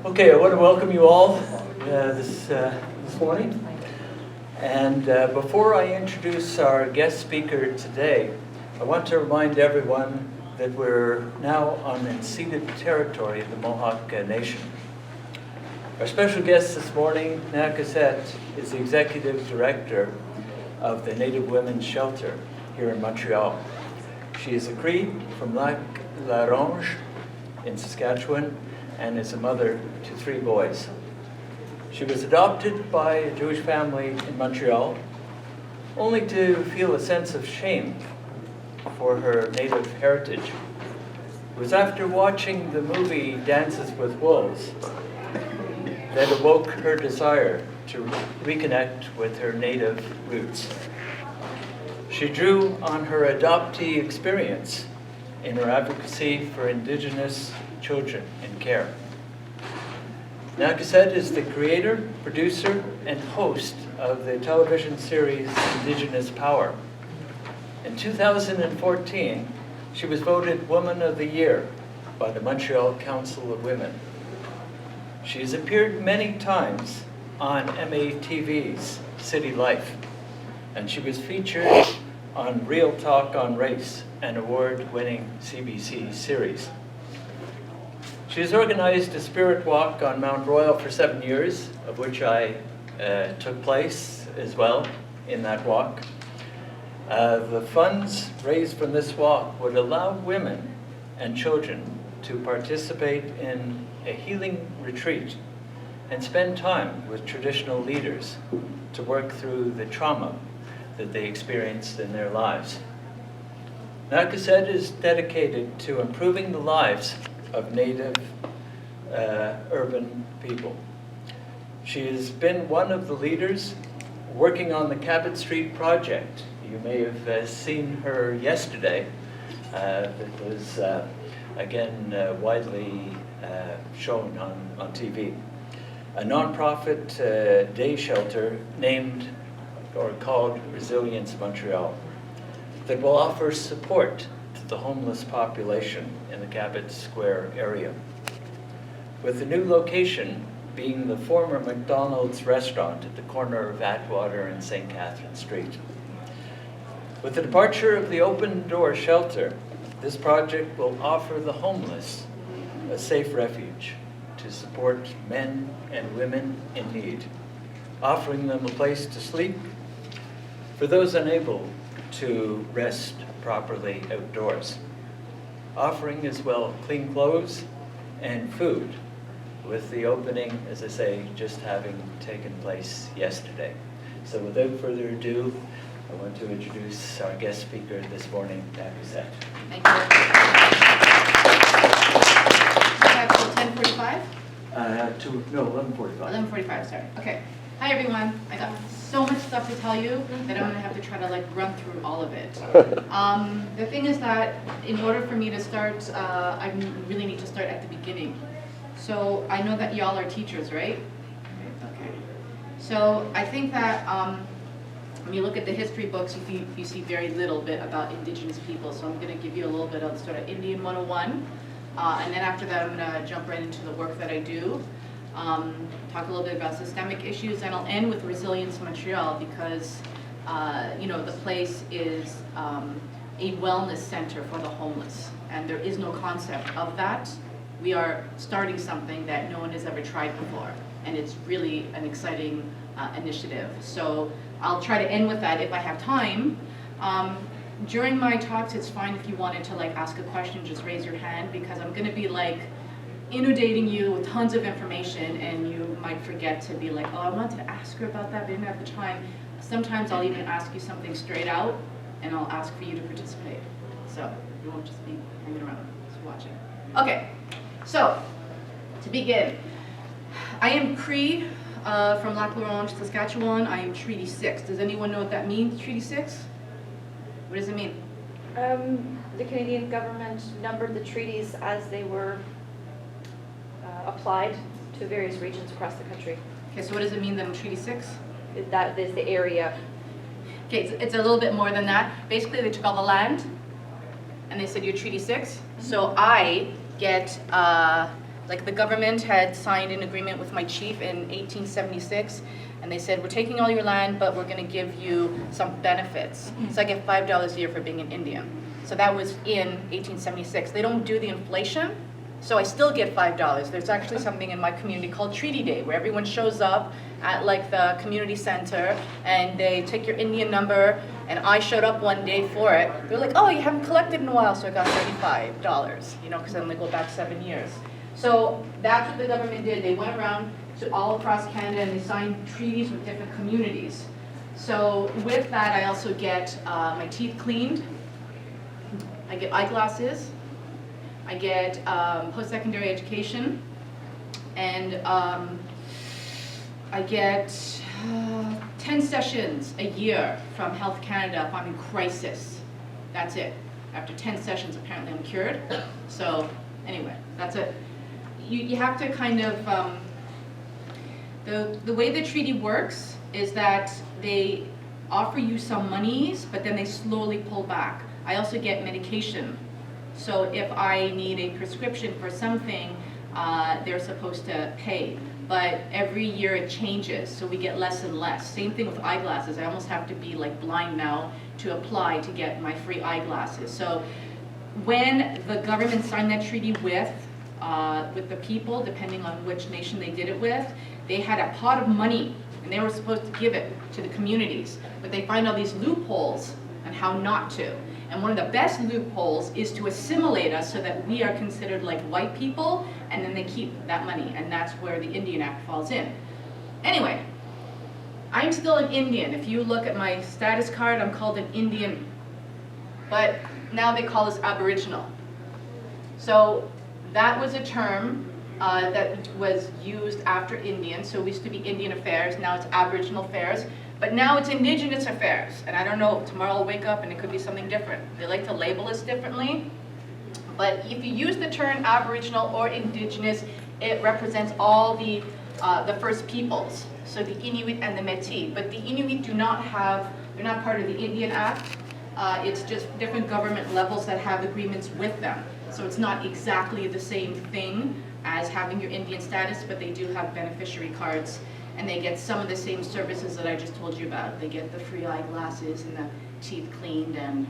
Okay, I want to welcome you all this morning. And before I introduce our guest speaker today, I want to remind everyone that we're now on unceded territory of the Mohawk Nation. Our special guest this morning, Nakuset, is the Executive Director of the Native Women's Shelter here in Montreal. She is a Cree from Lac La Ronge in Saskatchewan and is a mother to 3 boys. She was adopted by a Jewish family in Montreal, only to feel a sense of shame for her Native heritage. It was after watching the movie Dances with Wolves that awoke her desire to reconnect with her Native roots. She drew on her adoptee experience in her advocacy for Indigenous children in care. Nakuset is the creator, producer, and host of the television series Indigenous Power. In 2014, she was voted Woman of the Year by the Montreal Council of Women. She has appeared many times on MATV's City Life, and she was featured on Real Talk on Race, an award-winning CBC series. She has organized a spirit walk on Mount Royal for 7 years, of which I took place as well in that walk. The funds raised from this walk would allow women and children to participate in a healing retreat and spend time with traditional leaders to work through the trauma that they experienced in their lives. Nakuset is dedicated to improving the lives of Native urban people. She has been one of the leaders working on the Cabot Street project. You may have seen her yesterday. It was, again, widely shown on TV. A nonprofit day shelter named or called Resilience Montreal that will offer support to the homeless population in the Cabot Square area, with the new location being the former McDonald's restaurant at the corner of Atwater and St. Catherine Street. With the departure of the Open Door Shelter, this project will offer the homeless a safe refuge to support men and women in need, offering them a place to sleep for those unable to rest properly outdoors, offering as well clean clothes and food, with the opening, as I say, just having taken place yesterday. So without further ado, I want to introduce our guest speaker this morning, Nakuset. Thank you. Till 10:45? 11:45. 11:45, sorry. Okay. Hi, everyone. I got so much stuff to tell you that I'm going to have to try to run through all of it. The thing is that in order for me to start, I really need to start at the beginning. So I know that y'all are teachers, right? Okay. So I think that when you look at the history books, you see very little bit about Indigenous people. So I'm going to give you a little bit of sort of Indian 101. And then after that, I'm going to jump right into the work that I do. Talk a little bit about systemic issues, and I'll end with Resilience Montreal because, the place is a wellness center for the homeless, and there is no concept of that. We are starting something that no one has ever tried before, and it's really an exciting initiative. So I'll try to end with that if I have time. During my talks, it's fine if you wanted to ask a question, just raise your hand, because I'm going to be inundating you with tons of information, and you might forget to be oh, I wanted to ask her about that, but I didn't have the time. Sometimes I'll even ask you something straight out, and I'll ask for you to participate. So you won't just be hanging around, just watching. Okay, so to begin, I am Cree from Lac La Ronge, Saskatchewan. I am Treaty 6. Does anyone know what that means, Treaty 6? What does it mean? The Canadian government numbered the treaties as they were applied to various regions across the country. Okay, so what does it mean then, Treaty 6? That is the area. Okay, it's a little bit more than that. Basically, they took all the land, and they said, you're Treaty 6. So I get, like the government had signed an agreement with my chief in 1876, and they said, we're taking all your land, but we're gonna give you some benefits. So I get $5 a year for being an Indian. So that was in 1876. They don't do the inflation, so I still get $5. There's actually something in my community called Treaty Day, where everyone shows up at like the community center, and they take your Indian number, and I showed up one day for it. They're like, oh, you haven't collected in a while, so I got $35, you know, because then they go back 7 years. So that's what the government did. They went around to all across Canada and they signed treaties with different communities. So with that, I also get my teeth cleaned. I get eyeglasses. I get post-secondary education. And I get 10 sessions a year from Health Canada if I'm in crisis. That's it. After 10 sessions, apparently I'm cured. So anyway, that's it. You have to kind of, the way the treaty works is that they offer you some monies, but then they slowly pull back. I also get medication. So if I need a prescription for something, they're supposed to pay. But every year it changes, so we get less and less. Same thing with eyeglasses. I almost have to be like blind now to apply to get my free eyeglasses. So when the government signed that treaty with the people, depending on which nation they did it with, they had a pot of money, and they were supposed to give it to the communities. But they find all these loopholes on how not to. And one of the best loopholes is to assimilate us so that we are considered like white people, and then they keep that money, and that's where the Indian Act falls in. Anyway, I'm still an Indian. If you look at my status card, I'm called an Indian, but now they call us Aboriginal. So that was a term that was used after Indian, so it used to be Indian Affairs, now it's Aboriginal Affairs. But now it's Indigenous Affairs, and I don't know, tomorrow I'll wake up and it could be something different. They like to label us differently, but if you use the term Aboriginal or Indigenous, it represents all the First Peoples, so the Inuit and the Métis. But the Inuit do not have, they're not part of the Indian Act. It's just different government levels that have agreements with them. So it's not exactly the same thing as having your Indian status, but they do have beneficiary cards. And they get some of the same services that I just told you about. They get the free eyeglasses and the teeth cleaned and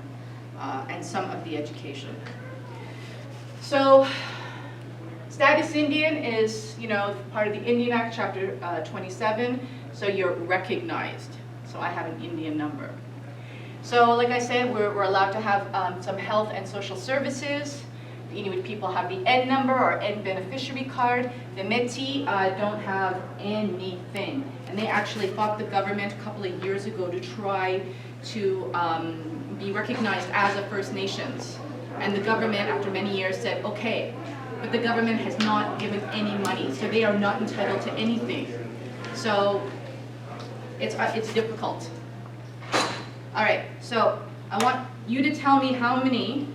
some of the education. So status Indian is, you know, part of the Indian Act, Chapter 27. So you're recognized. So I have an Indian number. So like I said, we're allowed to have some health and social services. The Inuit people have the N number or N beneficiary card. The Métis don't have anything. And they actually fought the government a couple of years ago to try to be recognized as a First Nations. And the government, after many years, said, okay, but the government has not given any money, so they are not entitled to anything. So it's difficult. All right, so I want you to tell me how many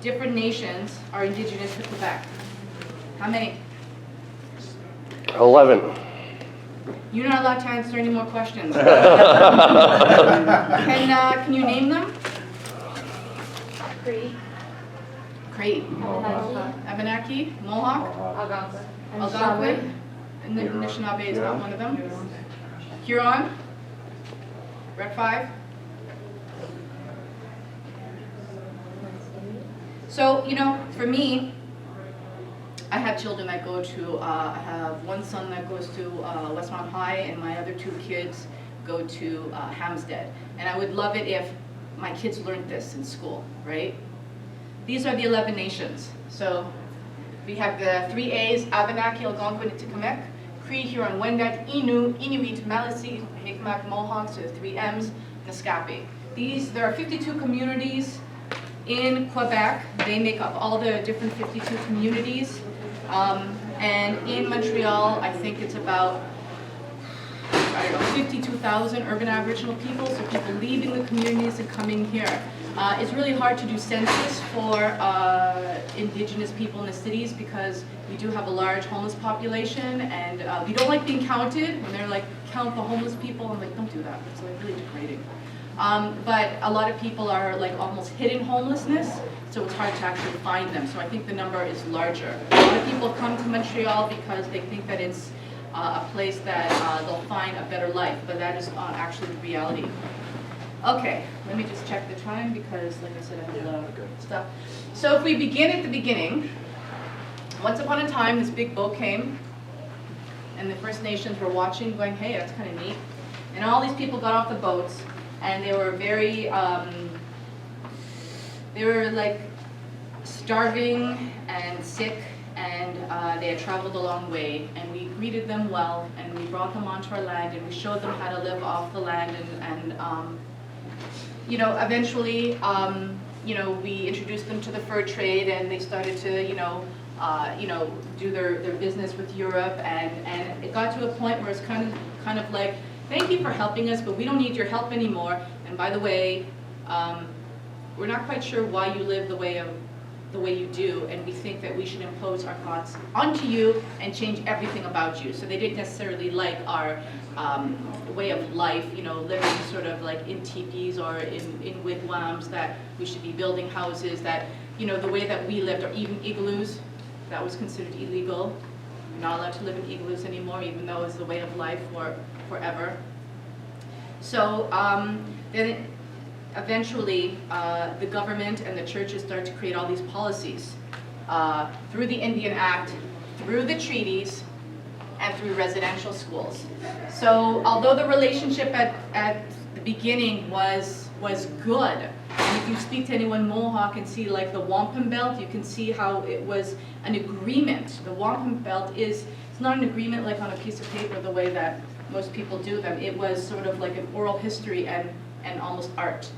different nations are indigenous to Quebec. How many? 11. You're not allowed to answer any more questions. Can you name them? Cree, Cree, Abenaki, Abenaki, Mohawk, Algonquin. Algonquin, and the Anishinaabe is not one of them. Huron, Rec 5. So, you know, for me, I have children that go to, I have one son that goes to Westmount High, and my other 2 kids go to Hampstead. And I would love it if my kids learned this in school, right? These are the 11 nations. So we have the 3 A's, Abenaki, Algonquin, Atikamekw, Cree, Huron, Wendat, Innu, Inuit, Maliseet, Mi'kmaq, Mohawk, so the 3 M's, Naskapi. There are 52 communities in Quebec. They make up all the different 52 communities. And in Montreal, I think it's about, I don't know, 52,000 urban Aboriginal people, so people leaving the communities and coming here. It's really hard to do census for Indigenous people in the cities because we do have a large homeless population, and we don't like being counted. When they're like, count the homeless people, I'm like, don't do that. It's like really degrading. But a lot of people are like almost hidden homelessness, so it's hard to actually find them. So I think the number is larger. A lot of people come to Montreal because they think that it's a place that they'll find a better life, but that is actually the reality. Okay, let me just check the time because, like I said, I have a lot of stuff. So if we begin at the beginning, once upon a time, this big boat came, and the First Nations were watching, going, hey, that's kind of neat. And all these people got off the boats, and they were very, they were like starving and sick, and they had traveled a long way, and we greeted them well, and we brought them onto our land, and we showed them how to live off the land, and you know, eventually, you know, we introduced them to the fur trade, and they started to, you know, do their business with Europe, and it got to a point where it's kind of like, thank you for helping us, but we don't need your help anymore. And by the way, we're not quite sure why you live the way you do, and we think that we should impose our thoughts onto you and change everything about you. So they didn't necessarily like our way of life, you know, living sort of like in teepees or in wigwams, that we should be building houses, that, you know, the way that we lived, or even igloos, that was considered illegal. You're not allowed to live in igloos anymore, even though it's the way of life for forever. So then eventually the government and the churches start to create all these policies through the Indian Act, through the treaties, and through residential schools. So although the relationship at the beginning was good, and if you speak to anyone Mohawk and see like the wampum belt, you can see how it was an agreement. The wampum belt it's not an agreement like on a piece of paper the way that most people do them. It was sort of like an oral history and almost art.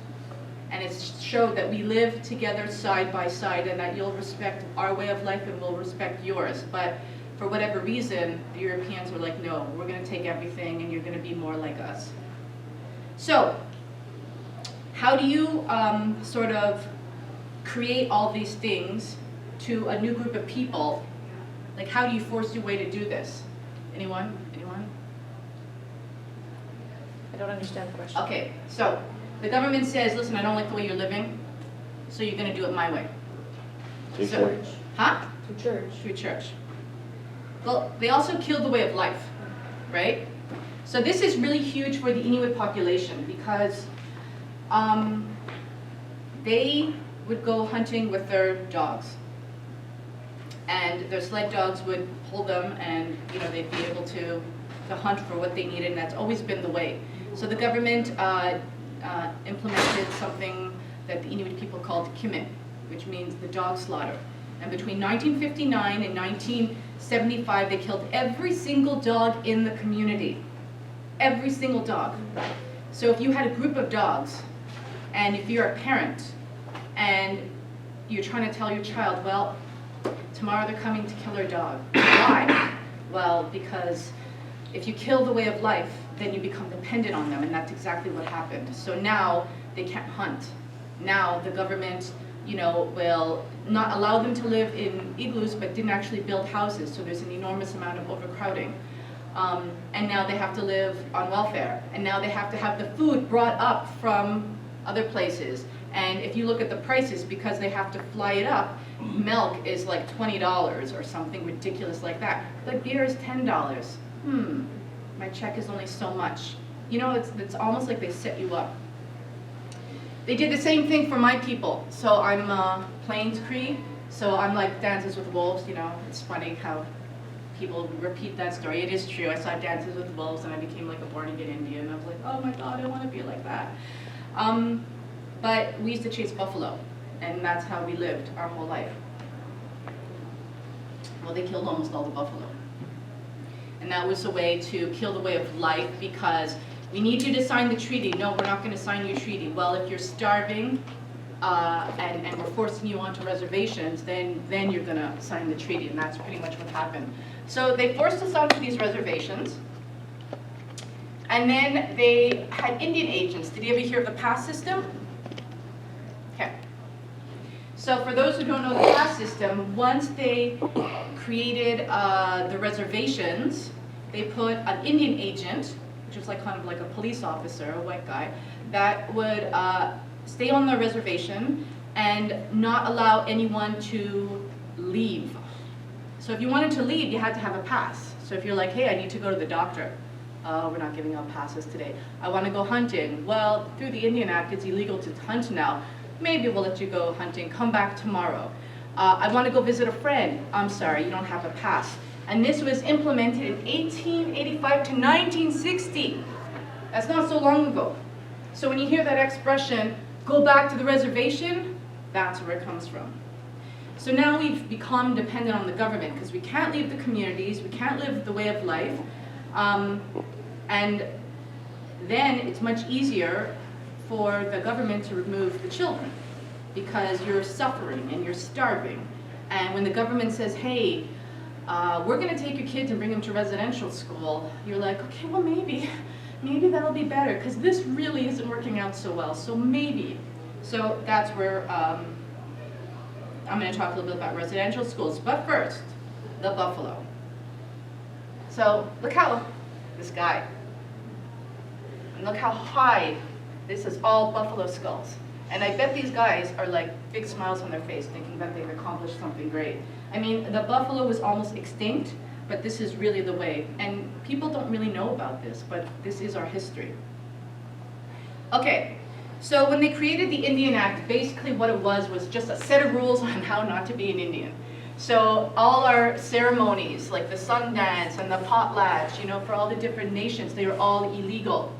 And it showed that we live together side by side, and that you'll respect our way of life and we'll respect yours. But for whatever reason, the Europeans were like, no, we're going to take everything and you're going to be more like us. So how do you sort of create all these things to a new group of people? Like, how do you force your way to do this? Anyone? I don't understand the question. Okay, so the government says, listen, I don't like the way you're living, so you're going to do it my way. Through So- church. Huh? Through church. Through church. Well, they also killed the way of life, right? So this is really huge for the Inuit population because they would go hunting with their dogs. And their sled dogs would hold them, and you know, they'd be able to hunt for what they needed, and that's always been the way. So the government implemented something that the Inuit people called QPAT, which means the dog slaughter. And between 1959 and 1975, they killed every single dog in the community. Every single dog. So if you had a group of dogs, and if you're a parent, and you're trying to tell your child, well, tomorrow they're coming to kill our dog. Why? Well, because if you kill the way of life, then you become dependent on them, and that's exactly what happened. So now they can't hunt. Now the government, you know, will not allow them to live in igloos, but didn't actually build houses, so there's an enormous amount of overcrowding. And now they have to live on welfare, and now they have to have the food brought up from other places. And if you look at the prices, because they have to fly it up, milk is like $20 or something ridiculous like that, but beer is $10. My check is only so much. You know, it's almost like they set you up. They did the same thing for my people. So I'm Plains Cree, so I'm like Dances with Wolves, you know. It's funny how people repeat that story. It is true. I saw Dances with Wolves and I became like a born-again Indian. I was like, oh my God, I want to be like that. But we used to chase buffalo, and that's how we lived our whole life. Well, they killed almost all the buffalo. And that was a way to kill the way of life, because we need you to sign the treaty. No, we're not going to sign your treaty. Well, if you're starving and we're forcing you onto reservations, then you're going to sign the treaty, and that's pretty much what happened. So they forced us onto these reservations, and then they had Indian agents. Did you ever hear of the pass system? Okay. So for those who don't know the pass system, once they created the reservations, they put an Indian agent which was like kind of like a police officer, a white guy, that would stay on the reservation and not allow anyone to leave. So if you wanted to leave, you had to have a pass. So if you're like, hey, I need to go to the doctor. We're not giving out passes today. I want to go hunting. Well, through the Indian Act, it's illegal to hunt now. Maybe we'll let you go hunting. Come back tomorrow. I want to go visit a friend. I'm sorry, you don't have a pass. And this was implemented in 1885 to 1960. That's not so long ago. So when you hear that expression, go back to the reservation, that's where it comes from. So now we've become dependent on the government because we can't leave the communities, we can't live the way of life, and then it's much easier for the government to remove the children because you're suffering and you're starving. And when the government says, hey, we're going to take your kids and bring them to residential school, you're like, okay, well maybe that'll be better because this really isn't working out so well, so maybe. So that's where I'm going to talk a little bit about residential schools, but first, the buffalo. So look how, this guy, and look how high, this is all buffalo skulls. And I bet these guys are like big smiles on their face thinking that they've accomplished something great. I mean, the buffalo was almost extinct, but this is really the way. And people don't really know about this, but this is our history. Okay. So when they created the Indian Act, basically what it was just a set of rules on how not to be an Indian. So all our ceremonies, like the sun dance and the potlatch, you know, for all the different nations, they were all illegal.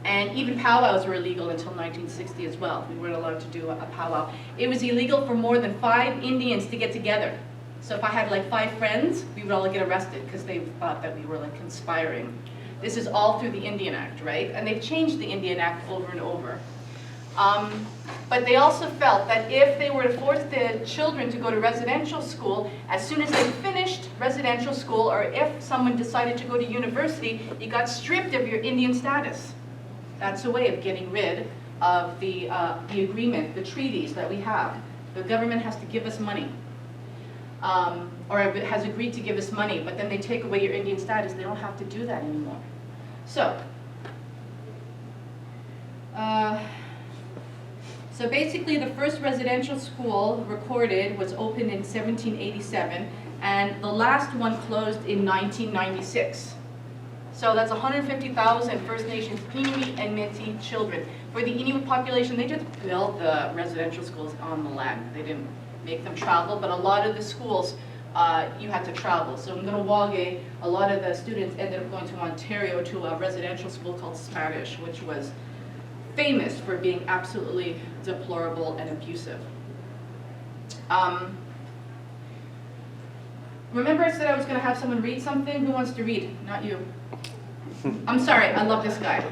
And even powwows were illegal until 1960 as well. We weren't allowed to do a powwow. It was illegal for more than 5 Indians to get together. So if I had like 5 friends, we would all get arrested because they thought that we were like conspiring. This is all through the Indian Act, right? And they've changed the Indian Act over and over. But they also felt that if they were to force the children to go to residential school, as soon as they finished residential school, or if someone decided to go to university, you got stripped of your Indian status. That's a way of getting rid of the agreement, the treaties that we have. The government has to give us money. Or it has agreed to give us money, but then they take away your Indian status. They don't have to do that anymore. So basically the first residential school recorded was opened in 1787, and the last one closed in 1996. So that's 150,000 First Nations Inuit and Métis children. For the Inuit population, they just built the residential schools on the land. They didn't make them travel, but a lot of the schools, you had to travel. So in Ngunnawal, a lot of the students ended up going to Ontario to a residential school called Spanish, which was famous for being absolutely deplorable and abusive. Remember I said I was going to have someone read something? Who wants to read? Not you. I'm sorry, I love this guy.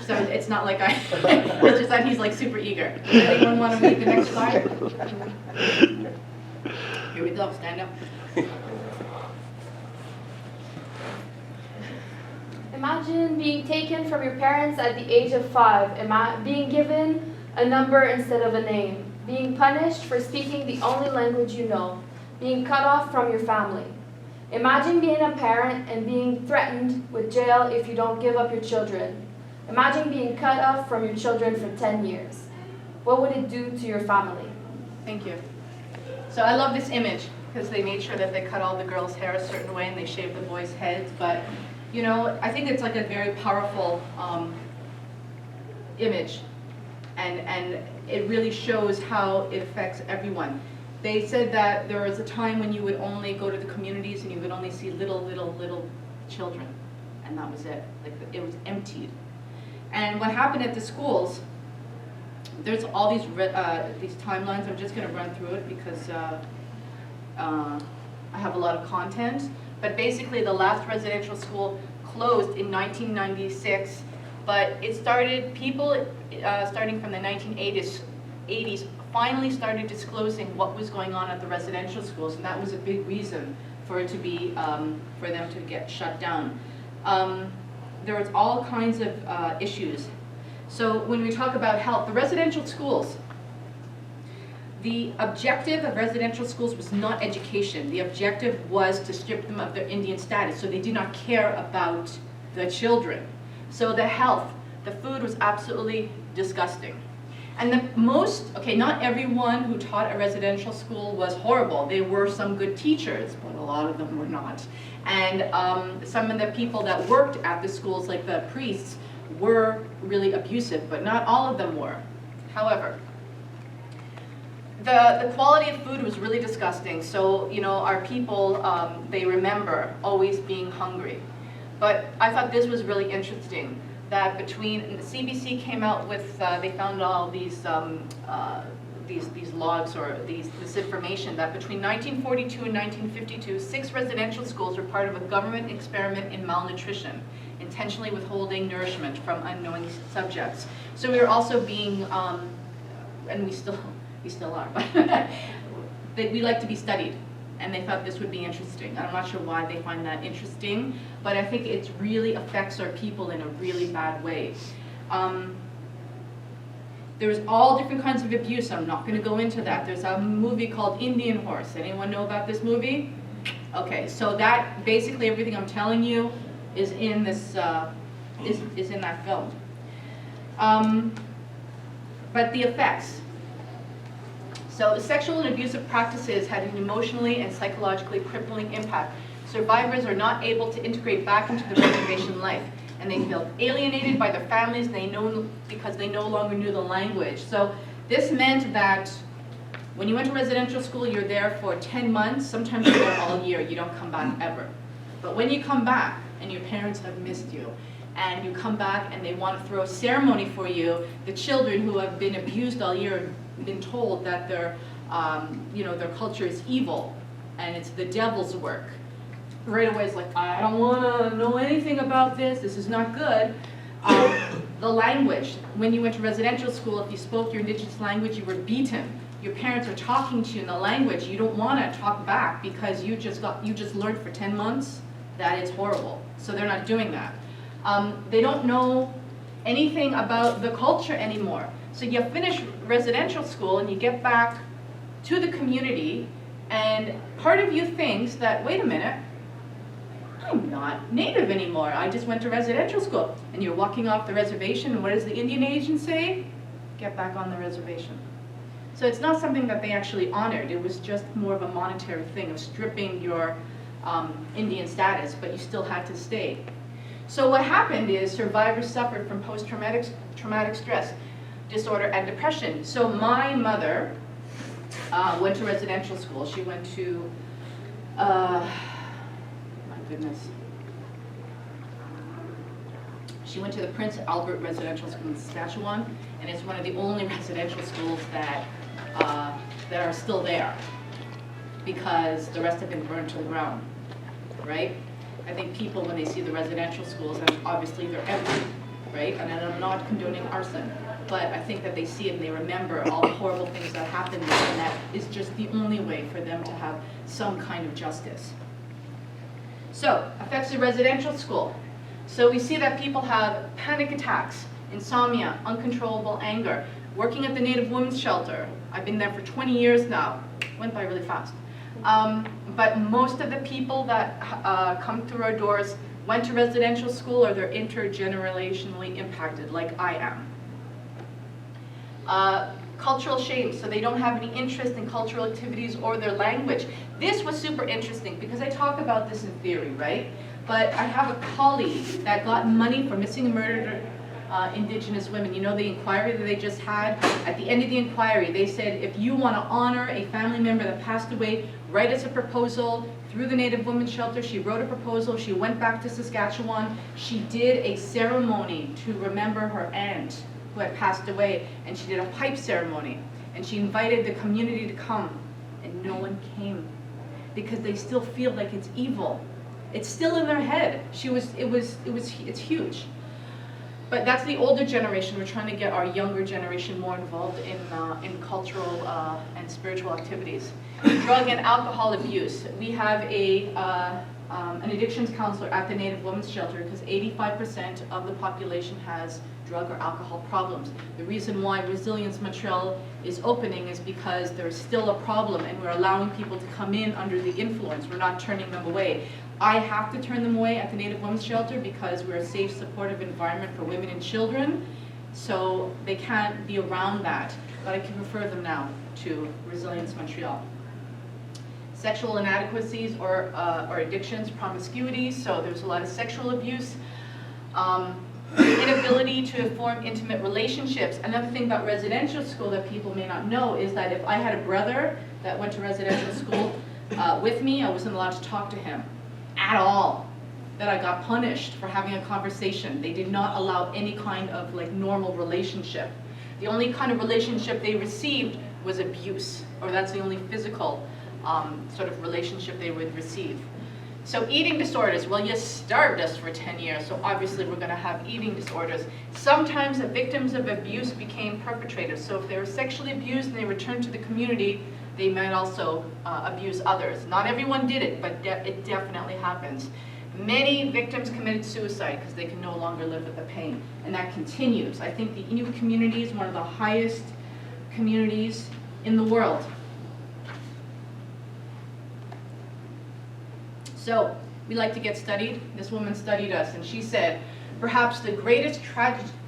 So it's not like I, it's just that he's like super eager. Does anyone want to read the next slide? Here we go, stand up. Imagine being taken from your parents at the age of 5, being given a number instead of a name, being punished for speaking the only language you know, being cut off from your family. Imagine being a parent and being threatened with jail if you don't give up your children. Imagine being cut off from your children for 10 years. What would it do to your family? Thank you. So I love this image because they made sure that they cut all the girls' hair a certain way and they shaved the boys' heads. But, you know, I think it's like a very powerful image. And it really shows how it affects everyone. They said that there was a time when you would only go to the communities and you would only see little children. And that was it. Like, it was emptied. And what happened at the schools, there's all these timelines. I'm just going to run through it because I have a lot of content. But basically, the last residential school closed in 1996. But it started, people starting from the 1980s finally started disclosing what was going on at the residential schools, and that was a big reason for it to be, for them to get shut down. There was all kinds of issues. So when we talk about health, the residential schools, the objective of residential schools was not education. The objective was to strip them of their Indian status, so they did not care about the children. So the health, the food was absolutely disgusting. And the most, okay, not everyone who taught at residential school was horrible. There were some good teachers, but a lot of them were not. And some of the people that worked at the schools, like the priests, were really abusive, but not all of them were. However, the quality of food was really disgusting. So, you know, our people, they remember always being hungry. But I thought this was really interesting, that between, the CBC came out with, they found all these logs or this information that between 1942 and 1952, 6 residential schools were part of a government experiment in malnutrition, intentionally withholding nourishment from unknowing subjects. So we were also being, and we still are, but we like to be studied. And they thought this would be interesting. I'm not sure why they find that interesting, but I think it really affects our people in a really bad way. There's all different kinds of abuse. I'm not going to go into that. There's a movie called Indian Horse. Anyone know about this movie? Okay, so that basically everything I'm telling you is in this is in that film. But the effects. So sexual and abusive practices had an emotionally and psychologically crippling impact. Survivors are not able to integrate back into the reservation life, and they feel alienated by their families because they no longer knew the language. So this meant that when you went to residential school, you're there for 10 months, sometimes you're there all year, you don't come back ever. But when you come back, and your parents have missed you, and you come back and they want to throw a ceremony for you, the children who have been abused all year been told that their culture is evil and it's the devil's work. Right away it's like, I don't want to know anything about this is not good. The language, when you went to residential school, if you spoke your Indigenous language, you were beaten. Your parents are talking to you in the language, you don't want to talk back because you just learned for 10 months that it's horrible. So they're not doing that. They don't know anything about the culture anymore. So you finish residential school and you get back to the community, and part of you thinks that, wait a minute, I'm not Native anymore. I just went to residential school. And you're walking off the reservation, and what does the Indian agent say? Get back on the reservation. So it's not something that they actually honored. It was just more of a monetary thing of stripping your Indian status, but you still had to stay. So what happened is survivors suffered from post-traumatic stress disorder and depression. So my mother went to residential school. She went to, my goodness. She went to the Prince Albert Residential School in Saskatchewan, and it's one of the only residential schools that are still there, because the rest have been burned to the ground, right? I think people, when they see the residential schools, and obviously they're empty, right? And I'm not condoning arson, but I think that they see it and they remember all the horrible things that happened there, and that is just the only way for them to have some kind of justice. So, effects of residential school. So we see that people have panic attacks, insomnia, uncontrollable anger. Working at the Native Women's Shelter, I've been there for 20 years now. Went by really fast. But most of the people that come through our doors went to residential school, or they're intergenerationally impacted, like I am. Cultural shame, so they don't have any interest in cultural activities or their language. This was super interesting because I talk about this in theory, right? But I have a colleague that got money for missing and murdered Indigenous women. You know the inquiry that they just had? At the end of the inquiry, they said, if you want to honor a family member that passed away, write us a proposal through the Native Women's Shelter. She wrote a proposal. She went back to Saskatchewan. She did a ceremony to remember her aunt who had passed away, and she did a pipe ceremony, and she invited the community to come, and no one came because they still feel like it's evil. It's still in their head. It's huge. But that's the older generation. We're trying to get our younger generation more involved in cultural and spiritual activities. Drug and alcohol abuse. We have an addictions counselor at the Native Women's Shelter because 85% of the population has drug or alcohol problems. The reason why Resilience Montreal is opening is because there's still a problem and we're allowing people to come in under the influence. We're not turning them away. I have to turn them away at the Native Women's Shelter because we're a safe, supportive environment for women and children, so they can't be around that. But I can refer them now to Resilience Montreal. Sexual inadequacies or addictions, promiscuity, so there's a lot of sexual abuse. Inability to form intimate relationships. Another thing about residential school that people may not know is that if I had a brother that went to residential school with me, I wasn't allowed to talk to him at all. That I got punished for having a conversation. They did not allow any kind of like normal relationship. The only kind of relationship they received was abuse, or that's the only physical sort of relationship they would receive. So eating disorders, well, you starved us for 10 years, so obviously we're gonna have eating disorders. Sometimes the victims of abuse became perpetrators. So if they were sexually abused and they returned to the community, they might also abuse others. Not everyone did it, but it definitely happens. Many victims committed suicide because they can no longer live with the pain, and that continues. I think the Inuit community is one of the highest communities in the world. So we like to get studied. This woman studied us, and she said, perhaps the greatest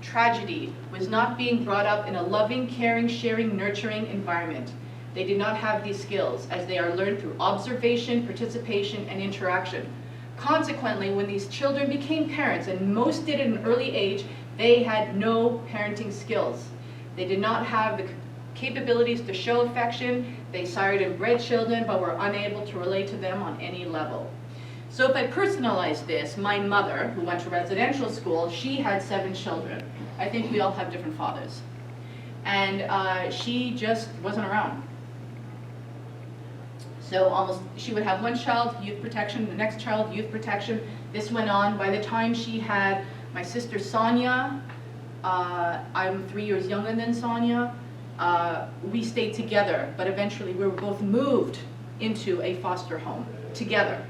tragedy was not being brought up in a loving, caring, sharing, nurturing environment. They did not have these skills, as they are learned through observation, participation, and interaction. Consequently, when these children became parents, and most did at an early age, they had no parenting skills. They did not have the capabilities to show affection. They sired and bred children, but were unable to relate to them on any level. So if I personalize this, my mother, who went to residential school, she had 7 children. I think we all have different fathers. And she just wasn't around. So she would have one child, youth protection, the next child, youth protection. This went on. By the time she had my sister Sonia, I'm 3 years younger than Sonia, we stayed together, but eventually we were both moved into a foster home together.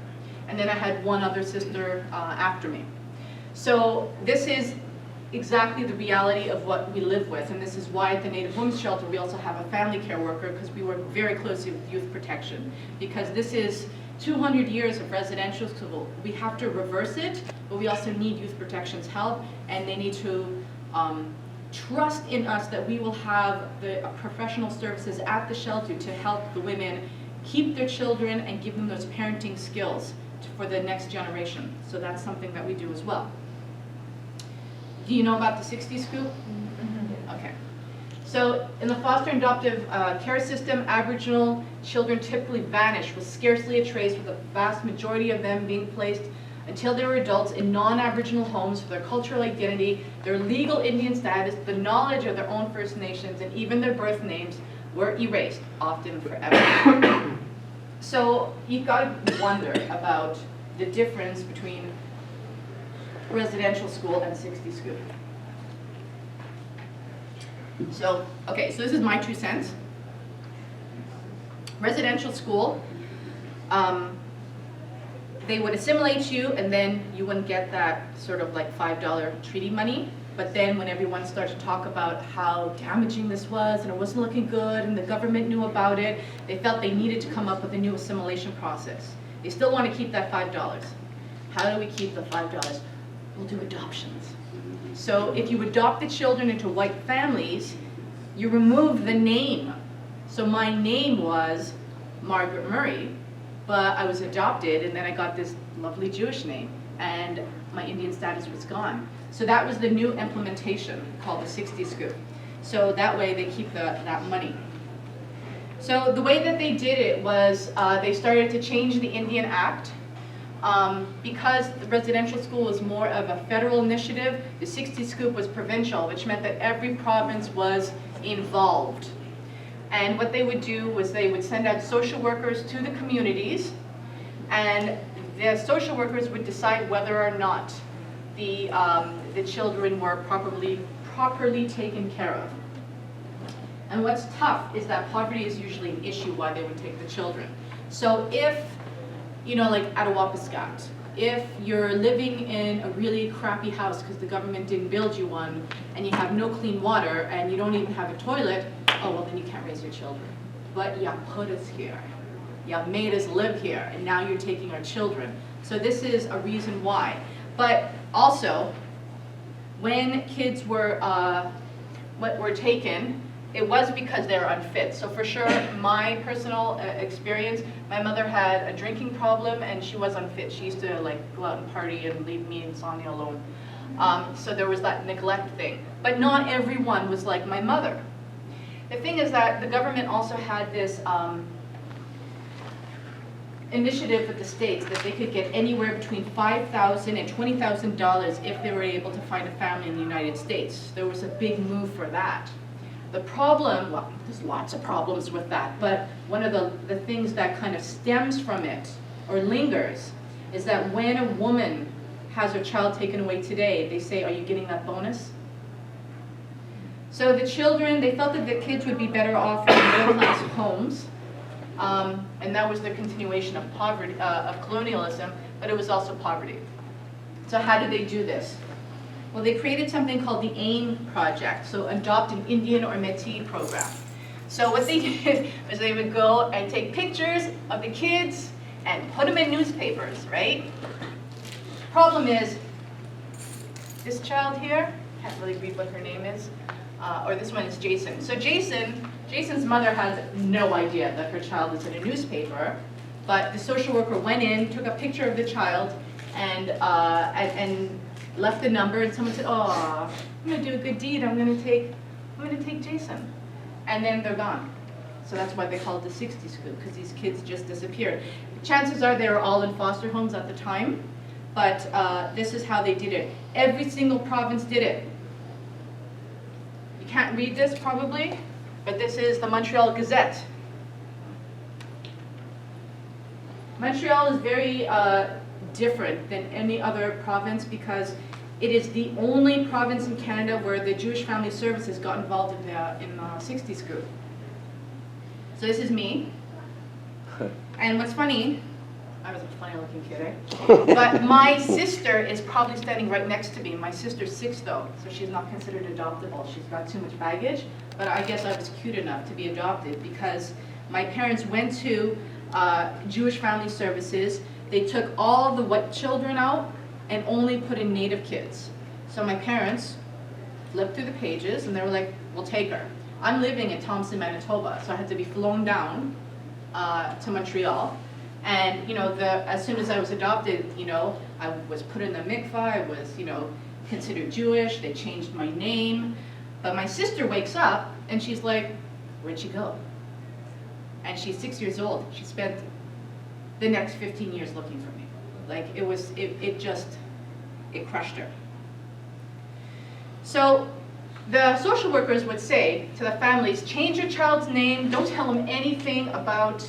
And then I had one other sister after me. So this is exactly the reality of what we live with, and this is why at the Native Women's Shelter we also have a family care worker, because we work very closely with youth protection, because this is 200 years of residential school. We have to reverse it, but we also need youth protection's help, and they need to trust in us that we will have the professional services at the shelter to help the women keep their children and give them those parenting skills for the next generation. So that's something that we do as well. Do you know about the 60 scoop? Mm-hmm. Okay. So in the foster and adoptive care system, Aboriginal children typically vanish with scarcely a trace, with the vast majority of them being placed until they were adults in non-Aboriginal homes for their cultural identity, their legal Indian status, the knowledge of their own First Nations, and even their birth names were erased, often forever. So you've got to wonder about the difference between residential school and 60 scoop. So, okay, so this is my 2 cents. Residential school, they would assimilate you, and then you wouldn't get that sort of like $5 treaty money. But then when everyone started to talk about how damaging this was and it wasn't looking good and the government knew about it, they felt they needed to come up with a new assimilation process. They still want to keep that $5. How do we keep the $5? We'll do adoptions. So if you adopt the children into white families, you remove the name. So my name was Margaret Murray, but I was adopted, and then I got this lovely Jewish name, and my Indian status was gone. So that was the new implementation called the 60 scoop. So that way they keep that money. So the way that they did it was they started to change the Indian Act. Because the residential school was more of a federal initiative, the 60 scoop was provincial, which meant that every province was involved. And what they would do was they would send out social workers to the communities, and the social workers would decide whether or not the children were properly taken care of. And what's tough is that poverty is usually an issue why they would take the children. So if, you know, like Attawapiskat, if you're living in a really crappy house because the government didn't build you one, and you have no clean water, and you don't even have a toilet, oh, well, then you can't raise your children. But you put us here. You made us live here, and now you're taking our children. So this is a reason why. But also, when kids were taken, it was because they were unfit. So for sure, my personal experience, my mother had a drinking problem and she was unfit. She used to like go out and party and leave me and Sonia alone. So there was that neglect thing. But not everyone was like my mother. The thing is that the government also had this initiative with the states that they could get anywhere between $5,000 and $20,000 if they were able to find a family in the United States. There was a big move for that. The problem, well, there's lots of problems with that, but one of the things that kind of stems from it or lingers is that when a woman has her child taken away today, they say, are you getting that bonus? So the children, they felt that the kids would be better off in middle-class homes, and that was the continuation of poverty, of colonialism, but it was also poverty. So how did they do this? Well, they created something called the AIM project, so Adopt an Indian or Métis program. So what they did was they would go and take pictures of the kids and put them in newspapers, right? Problem is, this child here, can't really read what her name is, or this one is Jason. So Jason's mother has no idea that her child is in a newspaper, but the social worker went in, took a picture of the child, and left a number, and someone said, "Oh, I'm going to do a good deed. I'm going to take Jason," and then they're gone. So that's why they call it the 60 scoop, because these kids just disappeared. Chances are they were all in foster homes at the time, but this is how they did it. Every single province did it. You can't read this probably, but this is the Montreal Gazette. Montreal is very different than any other province because it is the only province in Canada where the Jewish Family Services got involved in the 60s group. So this is me. And what's funny, I was a funny looking kid, eh? But my sister is probably standing right next to me. My sister's 6 though, so she's not considered adoptable. She's got too much baggage, but I guess I was cute enough to be adopted because my parents went to Jewish Family Services. They took all the white children out and only put in Native kids. So my parents flipped through the pages and they were like, we'll take her. I'm living in Thompson, Manitoba, so I had to be flown down to Montreal. And you know, as soon as I was adopted, you know, I was put in the mikvah, I was, you know, considered Jewish, they changed my name. But my sister wakes up and she's like, where'd she go? And she's 6 years old. She spent the next 15 years looking for me. Like it crushed her. So the social workers would say to the families, change your child's name, don't tell them anything about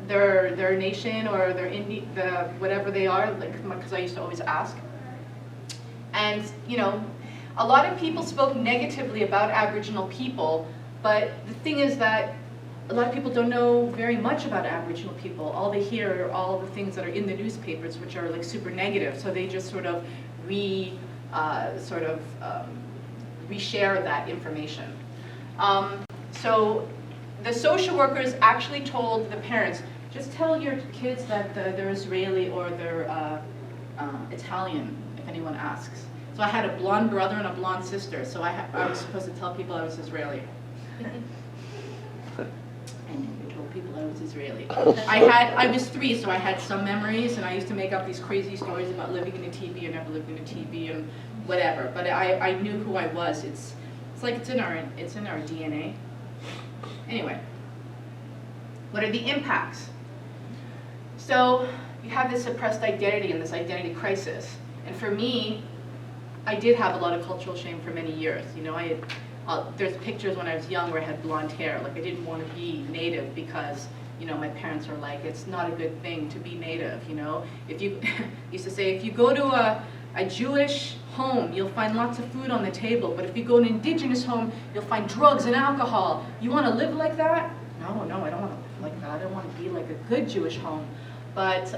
their nation or their whatever they are, because I used to always ask. And you know, a lot of people spoke negatively about Aboriginal people, but the thing is that a lot of people don't know very much about Aboriginal people. All they hear are all the things that are in the newspapers, which are like super negative. So they just sort of reshare that information. So the social workers actually told the parents, just tell your kids that they're Israeli or they're Italian, if anyone asks. So I had a blonde brother and a blonde sister, so I was supposed to tell people I was Israeli. I never told people I was Israeli. I was 3, so I had some memories, and I used to make up these crazy stories about living in a teepee and never lived in a teepee and whatever. But I knew who I was. It's like it's in our DNA. Anyway, what are the impacts? So you have this suppressed identity and this identity crisis. And for me, I did have a lot of cultural shame for many years. You know, there's pictures when I was young where I had blonde hair. Like I didn't want to be Native because, you know, my parents were like, it's not a good thing to be Native, you know. If you used to say, if you go to a Jewish home, you'll find lots of food on the table. But if you go to an Indigenous home, you'll find drugs and alcohol. You want to live like that? No, I don't want to live like that. I want to be like a good Jewish home. But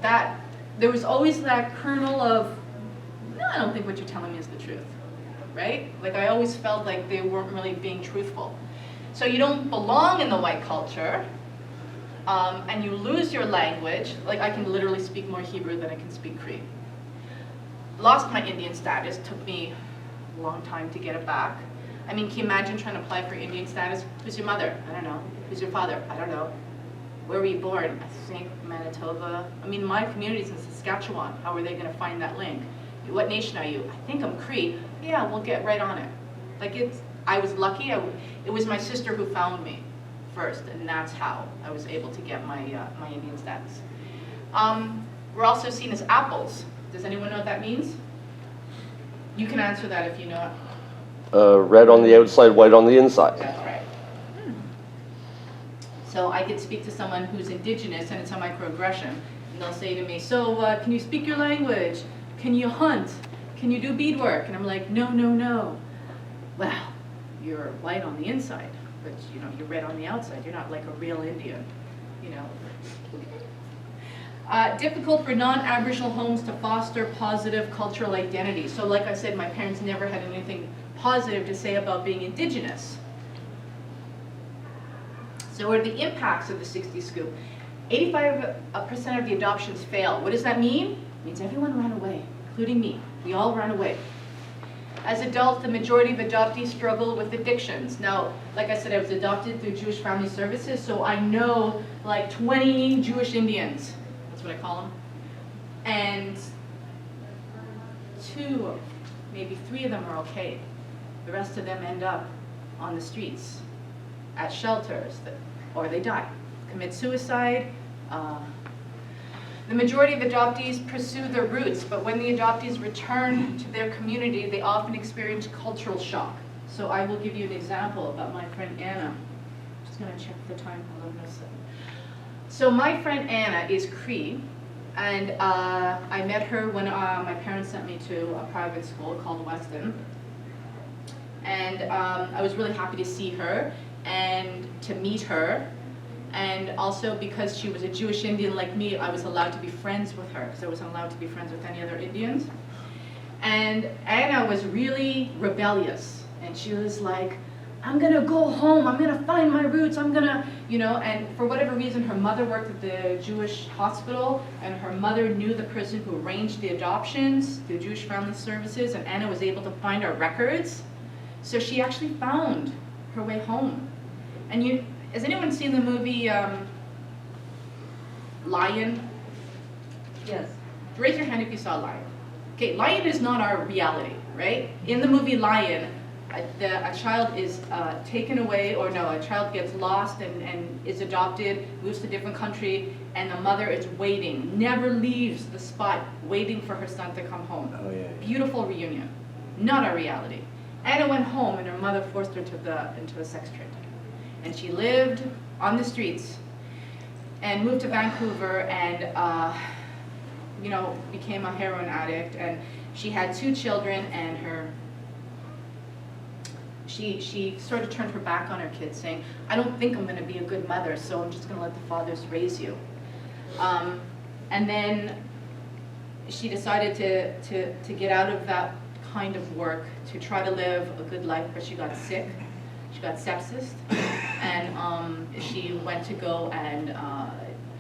that there was always that kernel of, no, I don't think what you're telling me is the truth, right? Like I always felt like they weren't really being truthful. So you don't belong in the white culture, and you lose your language. Like I can literally speak more Hebrew than I can speak Cree. Lost my Indian status, took me a long time to get it back. I mean, can you imagine trying to apply for Indian status? Who's your mother? I don't know. Who's your father? I don't know. Where were you born? I think Manitoba. I mean, my community's in Saskatchewan. How are they going to find that link? What nation are you? I think I'm Cree. Yeah, we'll get right on it. Like I was lucky. It was my sister who found me first, and that's how I was able to get my my Indian status. We're also seen as apples. Does anyone know what that means? You can answer that if you know it. Red on the outside, white on the inside. That's right. So I could speak to someone who's Indigenous and it's a microaggression, and they'll say to me, so can you speak your language? Can you hunt? Can you do beadwork? And I'm like, no, no, no. Well, you're white on the inside, but you know, you're red on the outside. You're not like a real Indian, you know. Difficult for non-Aboriginal homes to foster positive cultural identity. So like I said, my parents never had anything positive to say about being Indigenous. So what are the impacts of the 60 Scoop? 85% of the adoptions fail. What does that mean? It means everyone ran away, including me. We all ran away. As adults, the majority of adoptees struggle with addictions. Now, like I said, I was adopted through Jewish Family Services, so I know like 20 Jewish Indians. That's what I call them. And 2, maybe 3 of them are okay. The rest of them end up on the streets, at shelters, or they die, commit suicide. The majority of adoptees pursue their roots, but when the adoptees return to their community, they often experience cultural shock. So I will give you an example about my friend Anna. I'm just gonna check the time, 11:07. So my friend Anna is Cree, and I met her when my parents sent me to a private school called Weston. And I was really happy to see her and to meet her. And also because she was a Jewish Indian like me, I was allowed to be friends with her because I wasn't allowed to be friends with any other Indians. And Anna was really rebellious. And she was like, I'm gonna go home, I'm gonna find my roots, I'm gonna, you know, and for whatever reason, her mother worked at the Jewish hospital, and her mother knew the person who arranged the adoptions, the Jewish Family Services, and Anna was able to find our records. So she actually found her way home. And has anyone seen the movie Lion? Yes. Raise your hand if you saw Lion. Okay, Lion is not our reality, right? In the movie Lion, a child is taken away, or no, a child gets lost and is adopted, moves to a different country, and the mother is waiting, never leaves the spot, waiting for her son to come home. Oh, yeah. Beautiful reunion. Not our reality. Anna went home and her mother forced her into the sex trade. And she lived on the streets and moved to Vancouver and you know, became a heroin addict. And she had 2 children, and she sort of turned her back on her kids, saying, I don't think I'm going to be a good mother, so I'm just going to let the fathers raise you. And then she decided to get out of that kind of work to try to live a good life, but she got sick. She got sepsis, and she went to go and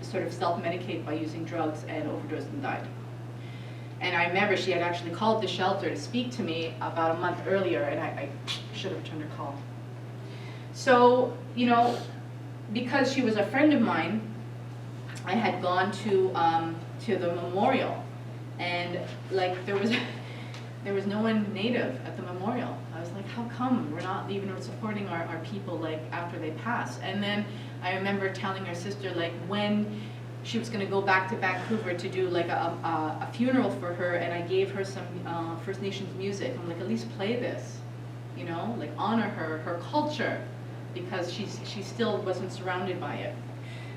sort of self-medicate by using drugs and overdosed and died. And I remember she had actually called the shelter to speak to me about a month earlier, and I should have returned her call. So, you know, because she was a friend of mine, I had gone to the memorial, and like there was no one native at the memorial. I was like, how come we're not even supporting our people like after they pass? And then I remember telling her sister, like, when she was going to go back to Vancouver to do like a funeral for her, and I gave her some First Nations music. I'm like, at least play this, you know, like honor her culture, because she still wasn't surrounded by it.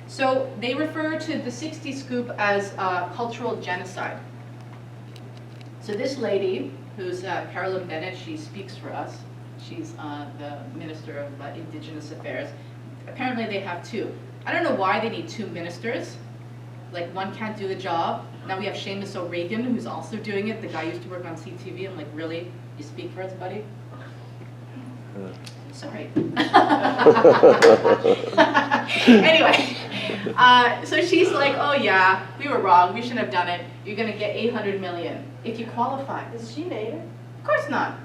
So they refer to the 60 Scoop as cultural genocide. So this lady, who's Carolyn Bennett, she speaks for us. She's the Minister of Indigenous Affairs. Apparently they have 2. I don't know why they need 2 ministers. like one can't do the job. Now we have Seamus O'Regan, who's also doing it. The guy used to work on CTV. I'm like, really? You speak for us, buddy? Sorry. Anyway, so she's like, oh yeah, we were wrong. We shouldn't have done it. You're going to get 800 million if you qualify. Is she Native? Of course not.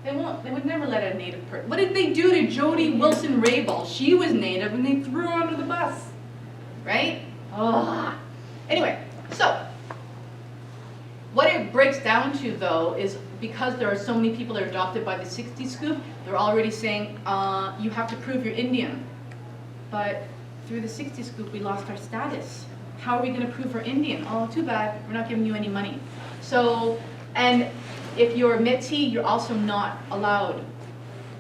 They won't. They would never let a Native person. What did they do to Jody Wilson-Raybould? She was Native, and they threw her under the bus, right? Oh. Anyway, so what it breaks down to, though, is because there are so many people that are adopted by the 60 Scoop, they're already saying you have to prove you're Indian. But through the 60 Scoop, we lost our status. How are we going to prove we're Indian? Oh, too bad. We're not giving you any money. So, and if you're Métis, you're also not allowed.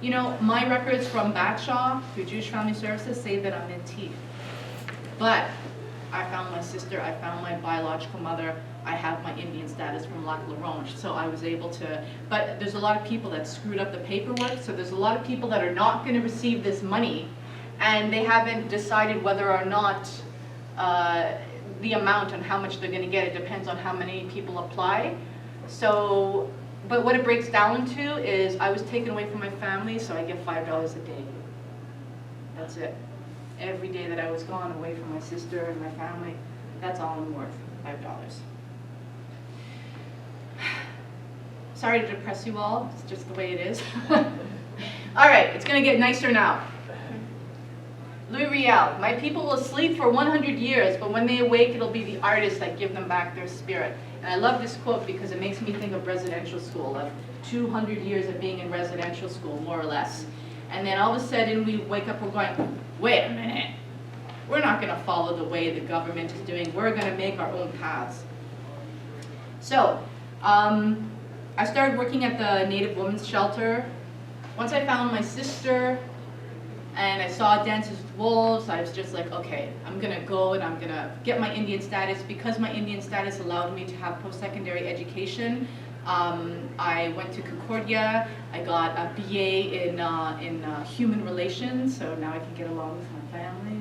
You know, my records from Batshaw through Jewish Family Services say that I'm Métis. But I found my sister, I found my biological mother, I have my Indian status from Lac La Ronge, so I was able to, but there's a lot of people that screwed up the paperwork, so there's a lot of people that are not going to receive this money, and they haven't decided whether or not the amount and how much they're going to get. It depends on how many people apply. So, but what it breaks down to is I was taken away from my family, so I get $5 a day. That's it. Every day that I was gone away from my sister and my family, that's all I'm worth, $5. Sorry to depress you all, it's just the way it is. All right, it's gonna get nicer now. Louis Riel, my people will sleep for 100 years, but when they awake, it'll be the artists that give them back their spirit. And I love this quote because it makes me think of residential school, of 200 years of being in residential school, more or less. And then all of a sudden we wake up, we're going, wait a minute, we're not gonna follow the way the government is doing, we're gonna make our own paths. So, I started working at the Native Women's Shelter. Once I found my sister and I saw Dances with Wolves, I was just like, okay, I'm gonna go and I'm gonna get my Indian status. Because my Indian status allowed me to have post-secondary education, I went to Concordia, I got a BA in human relations, so now I can get along with my family.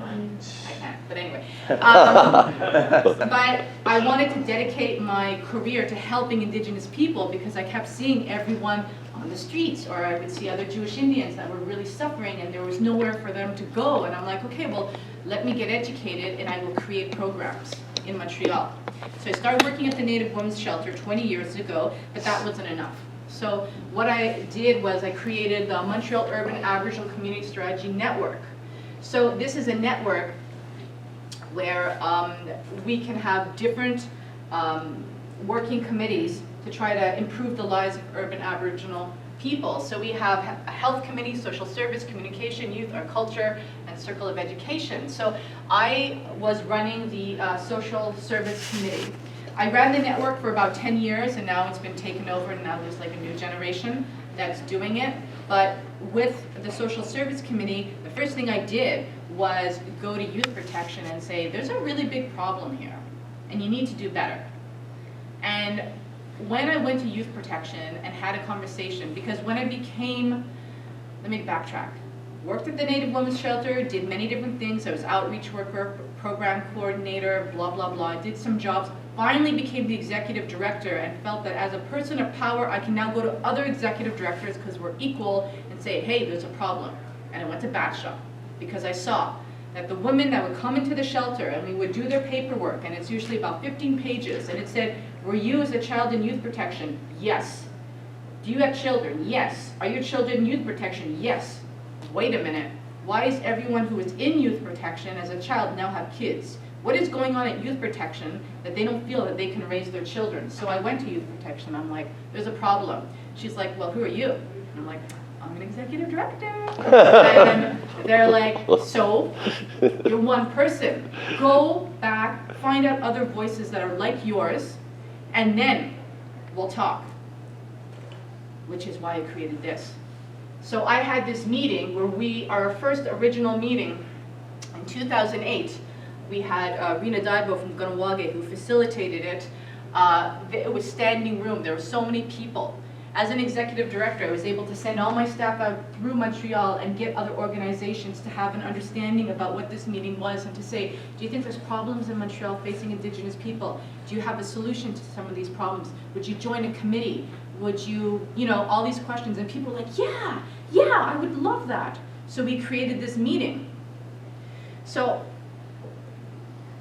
I can't, but anyway. But I wanted to dedicate my career to helping Indigenous people because I kept seeing everyone on the streets, or I would see other Jewish Indians that were really suffering and there was nowhere for them to go. And I'm like, okay, well, let me get educated and I will create programs in Montreal. So I started working at the Native Women's Shelter 20 years ago, but that wasn't enough. So what I did was I created the Montreal Urban Aboriginal Community Strategy Network. So this is a network where we can have different working committees to try to improve the lives of urban Aboriginal people. So we have a health committee, social service, communication, youth, our culture, and circle of education. So I was running the social service committee. I ran the network for about 10 years and now it's been taken over and now there's like a new generation that's doing it. But with the social service committee, the first thing I did was go to youth protection and say, there's a really big problem here and you need to do better. And when I went to youth protection and had a conversation, because when I became, let me backtrack, worked at the Native Women's Shelter, did many different things. I was outreach worker, program coordinator, blah, blah, blah. I did some jobs, finally became the executive director and felt that as a person of power, I can now go to other executive directors because we're equal and say, hey, there's a problem. And I went to Batshaw because I saw that the women that would come into the shelter and we would do their paperwork, and it's usually about 15 pages, and it said, were you as a child in youth protection? Yes. Do you have children? Yes. Are your children in youth protection? Yes. Wait a minute. Why is everyone who is in youth protection as a child now have kids? What is going on at youth protection that they don't feel that they can raise their children? So I went to youth protection. I'm like, there's a problem. She's like, well, who are you? And I'm like, I'm an executive director. And they're like, so you're one person. Go back, find out other voices that are like yours, and then we'll talk, which is why I created this. So I had this meeting where our first original meeting in 2008, we had Rena Daibo from Ganawage who facilitated it. It was standing room, there were so many people. As an executive director, I was able to send all my staff out through Montreal and get other organizations to have an understanding about what this meeting was and to say, do you think there's problems in Montreal facing Indigenous people? Do you have a solution to some of these problems? Would you join a committee? Would you, all these questions. And people were like, yeah, I would love that. So we created this meeting. So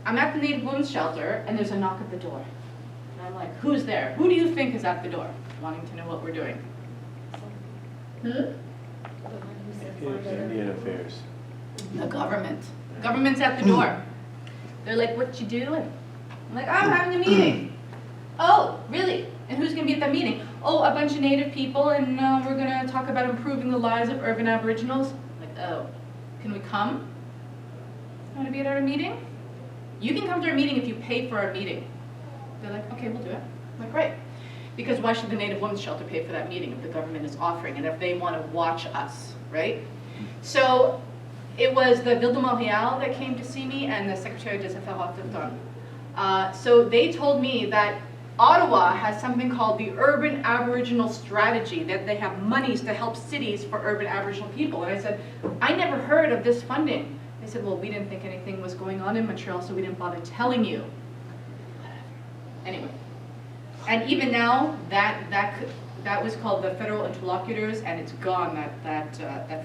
I'm at the Native Women's Shelter and there's a knock at the door. And I'm like, who's there? Who do you think is at the door? Wanting to know what we're doing. Indian Affairs. The government. Government's at the door. They're like, what you doing? I'm like, I'm having a meeting. Oh, really? And who's going to be at that meeting? Oh, a bunch of Native people, and we're going to talk about improving the lives of urban Aboriginals. I'm like, oh, can we come? Want to be at our meeting? You can come to our meeting if you pay for our meeting. They're like, okay, we'll do it. I'm like, great. Because why should the Native Women's Shelter pay for that meeting if the government is offering and if they want to watch us, right? So it was the Ville de Montréal that came to see me and the Secretary des Affaires Autochtones. So they told me that Ottawa has something called the Urban Aboriginal Strategy, that they have monies to help cities for urban Aboriginal people. And I said, I never heard of this funding. They said, well, we didn't think anything was going on in Montreal, so we didn't bother telling you. Anyway. And even now, that was called the Federal Interlocutors, and it's gone, that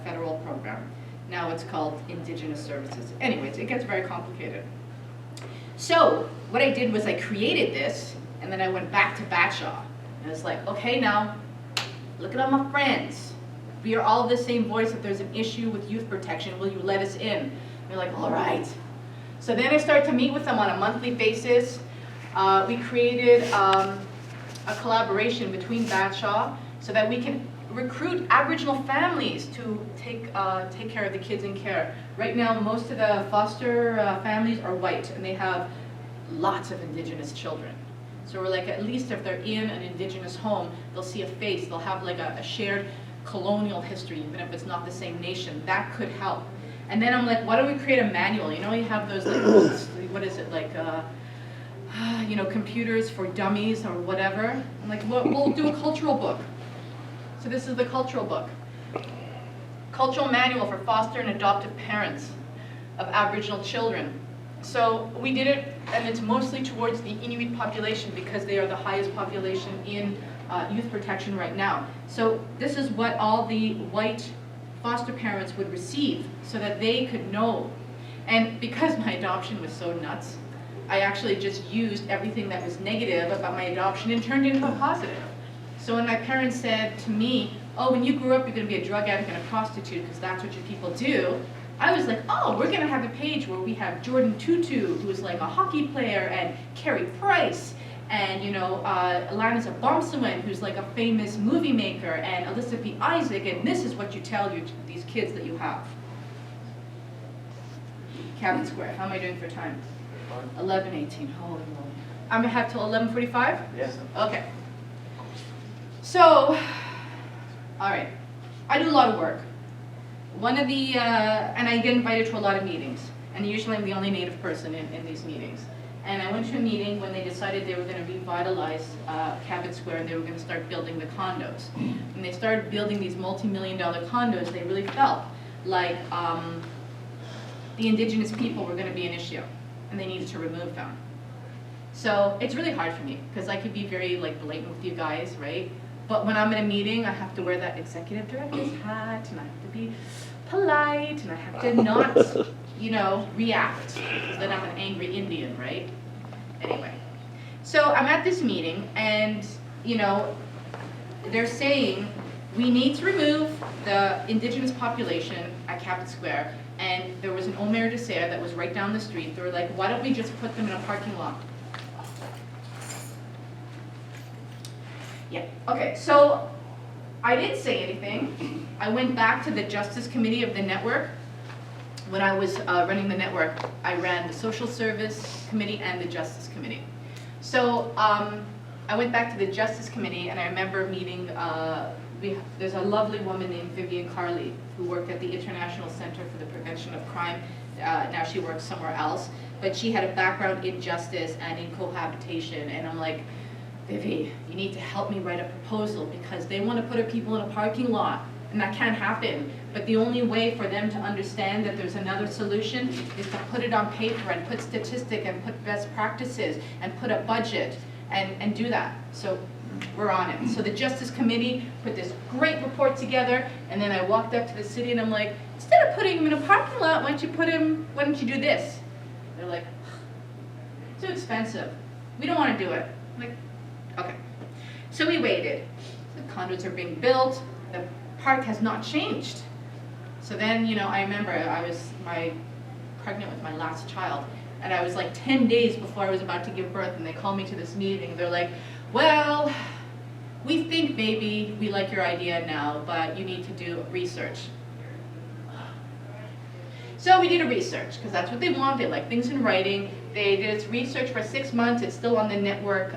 federal program. Now it's called Indigenous Services. Anyways, it gets very complicated. So what I did was I created this, and then I went back to Batshaw. And it's like, okay, now, look at all my friends. We are all the same voice. If there's an issue with youth protection, will you let us in? And they're like, all right. So then I started to meet with them on a monthly basis. We created a collaboration between Batshaw so that we can recruit Aboriginal families to take care of the kids in care. Right now, most of the foster families are white, and they have lots of Indigenous children. So we're like, at least if they're in an Indigenous home, they'll see a face, they'll have like a shared colonial history, even if it's not the same nation. That could help. And then I'm like, why don't we create a manual? You know, you have those like books, what is it, like, computers for dummies or whatever. I'm like, we'll do a cultural book. So this is the cultural book. Cultural manual for foster and adoptive parents of Aboriginal children. So we did it, and it's mostly towards the Inuit population because they are the highest population in youth protection right now. So this is what all the white foster parents would receive so that they could know. And because my adoption was so nuts, I actually just used everything that was negative about my adoption and turned it into a positive. So when my parents said to me, oh, when you grew up, you're going to be a drug addict and a prostitute because that's what your people do, I was like, oh, we're going to have a page where we have Jordan Tutu, who's like a hockey player, and Carrie Price, and Alanis Abomsawin, who's like a famous movie maker, and Alyssa P. Isaac, and this is what you tell these kids that you have. Cabot Square, how am I doing for time? 11:18, holy moly. I'm gonna have till 11:45? Yes. Okay. So, all right, I do a lot of work. One of the, and I get invited to a lot of meetings, and usually I'm the only Native person in these meetings. And I went to a meeting when they decided they were going to revitalize Cabot Square and they were going to start building the condos. When they started building these multi-million-dollar condos, they really felt like the Indigenous people were going to be an issue, and they needed to remove them. So it's really hard for me, because I could be very blatant with you guys, right? But when I'm in a meeting, I have to wear that executive director's hat, and I have to be polite, and I have to not, react, because then I'm an angry Indian, right? Anyway, so I'm at this meeting, and, they're saying we need to remove the Indigenous population at Cabot Square, and there was an Omer Desert that was right down the street. They were like, why don't we just put them in a parking lot? Yeah, okay, so I didn't say anything. I went back to the Justice Committee of the network. When I was running the network, I ran the Social Service Committee and the Justice Committee. So I went back to the Justice Committee, and I remember meeting, there's a lovely woman named Vivian Carley who worked at the International Center for the Prevention of Crime. Now she works somewhere else, but she had a background in justice and in cohabitation, and I'm like, Vivi, you need to help me write a proposal because they want to put our people in a parking lot and that can't happen. But the only way for them to understand that there's another solution is to put it on paper and put statistic and put best practices and put a budget and do that. So we're on it. So the Justice Committee put this great report together, and then I walked up to the city and I'm like, instead of putting him in a parking lot, why don't you do this? They're like, too expensive. We don't want to do it. I'm like, okay. So we waited. The condos are being built. The park has not changed. So then, I remember I was pregnant with my last child, and I was like 10 days before I was about to give birth, and they called me to this meeting. They're like, well, we think maybe we like your idea now, but you need to do research. So we did a research, because that's what they want. They like things in writing. They did this research for 6 months. It's still on the network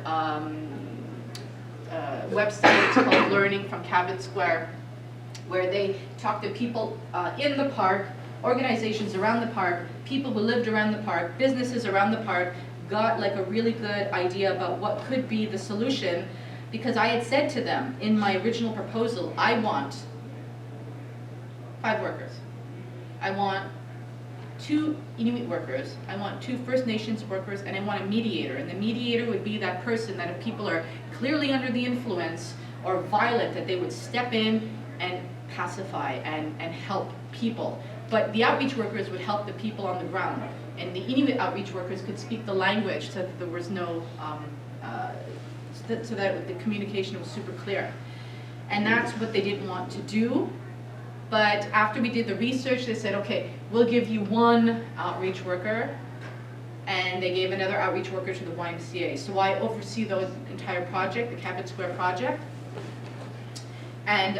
website. It's called Learning from Cabot Square, where they talk to people in the park, organizations around the park, people who lived around the park, businesses around the park, got like a really good idea about what could be the solution, because I had said to them in my original proposal, I want 5 workers. I want 2 Inuit workers, I want 2 First Nations workers, and I want a mediator. And the mediator would be that person that if people are clearly under the influence or violent, that they would step in and pacify and help people. But the outreach workers would help the people on the ground. And the Inuit outreach workers could speak the language so that there was no, so that the communication was super clear. And that's what they didn't want to do. But after we did the research, they said, okay, we'll give you 1 outreach worker, and they gave another outreach worker to the YMCA. So I oversee the entire project, the Cabot Square project. And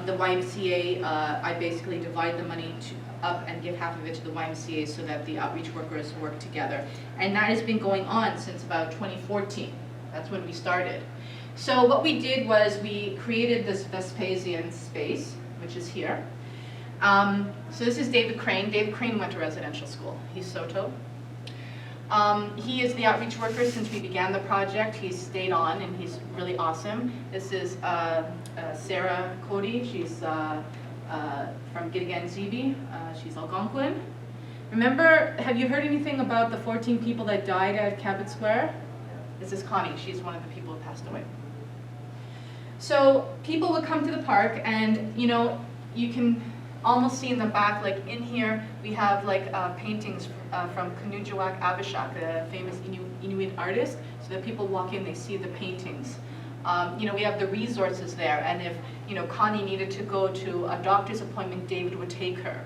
the YMCA, I basically divide the money up and give half of it to the YMCA so that the outreach workers work together. And that has been going on since about 2014. That's when we started. So what we did was we created this Vespasian space, which is here. So this is David Crane. David Crane went to residential school. He's Soto. He is the outreach worker since we began the project. He's stayed on and he's really awesome. This is Sarah Cody. She's from Gittigan Zibi. She's Algonquin. Remember, have you heard anything about the 14 people that died at Cabot Square? This is Connie. She's one of the people who passed away. So people would come to the park, and you can almost see in the back, like in here, we have like paintings from Kanujuak Abishak, a famous Inuit artist, so that people walk in, they see the paintings. We have the resources there, and if Connie needed to go to a doctor's appointment, David would take her,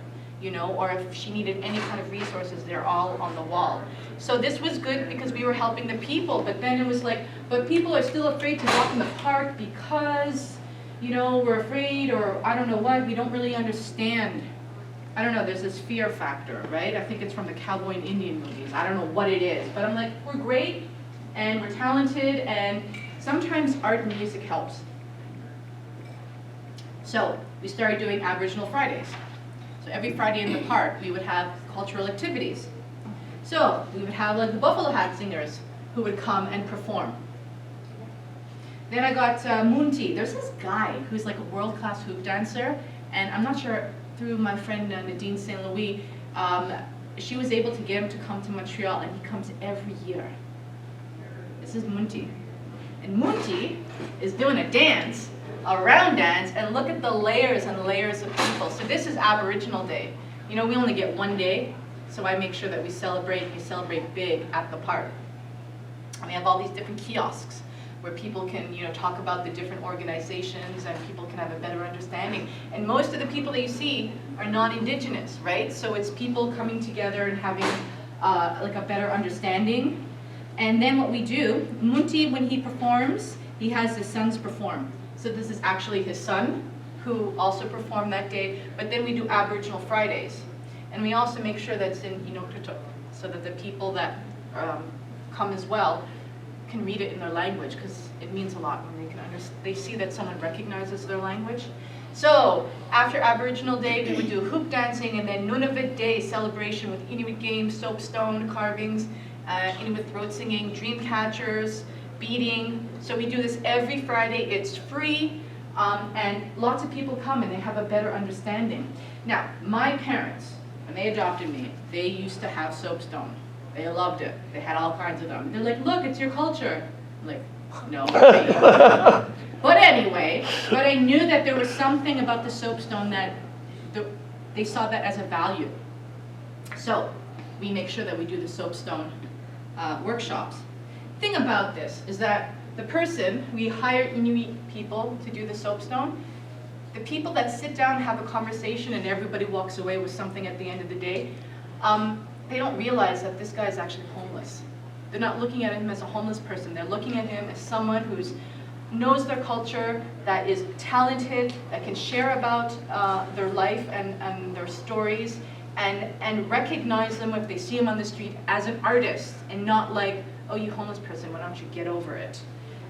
or if she needed any kind of resources, they're all on the wall. So this was good because we were helping the people, but then it was like, but people are still afraid to walk in the park because, we're afraid, or I don't know what, we don't really understand. I don't know, there's this fear factor, right? I think it's from the cowboy and Indian movies. I don't know what it is, but I'm like, we're great, and we're talented, and sometimes art and music helps. So we started doing Aboriginal Fridays. So every Friday in the park, we would have cultural activities. So we would have like the Buffalo Hat Singers who would come and perform. Then I got Munti. There's this guy who's like a world-class hoop dancer, and I'm not sure, through my friend Nadine St. Louis, she was able to get him to come to Montreal, and he comes every year. This is Munti. And Munti is doing a dance, a round dance, and look at the layers and layers of people. So this is Aboriginal Day. We only get 1 day, so I make sure that we celebrate big at the park. And we have all these different kiosks where people can, talk about the different organizations, and people can have a better understanding. And most of the people that you see are non-Indigenous, right? So it's people coming together and having like a better understanding. And then what we do, Munti, when he performs, he has his sons perform. So this is actually his son, who also performed that day. But then we do Aboriginal Fridays. And we also make sure that's in Inuktitut, so that the people that come as well can read it in their language, because it means a lot when they see that someone recognizes their language. So after Aboriginal Day, we would do hoop dancing, and then Nunavut Day celebration with Inuit games, soapstone carvings, Inuit throat singing, dream catchers, beating. So we do this every Friday. It's free, and lots of people come and they have a better understanding. Now, my parents, when they adopted me, they used to have soapstone. They loved it. They had all kinds of them. They're like, look, it's your culture. I'm like, no. But anyway, but I knew that there was something about the soapstone that they saw that as a value. So we make sure that we do the soapstone workshops. Thing about this is that the person, we hire Inuit people to do the soapstone. The people that sit down and have a conversation and everybody walks away with something at the end of the day, they don't realize that this guy is actually homeless. They're not looking at him as a homeless person. They're looking at him as someone who knows their culture, that is talented, that can share about their life and their stories, and recognize them if they see him on the street as an artist, and not like, oh, you homeless person, why don't you get over it?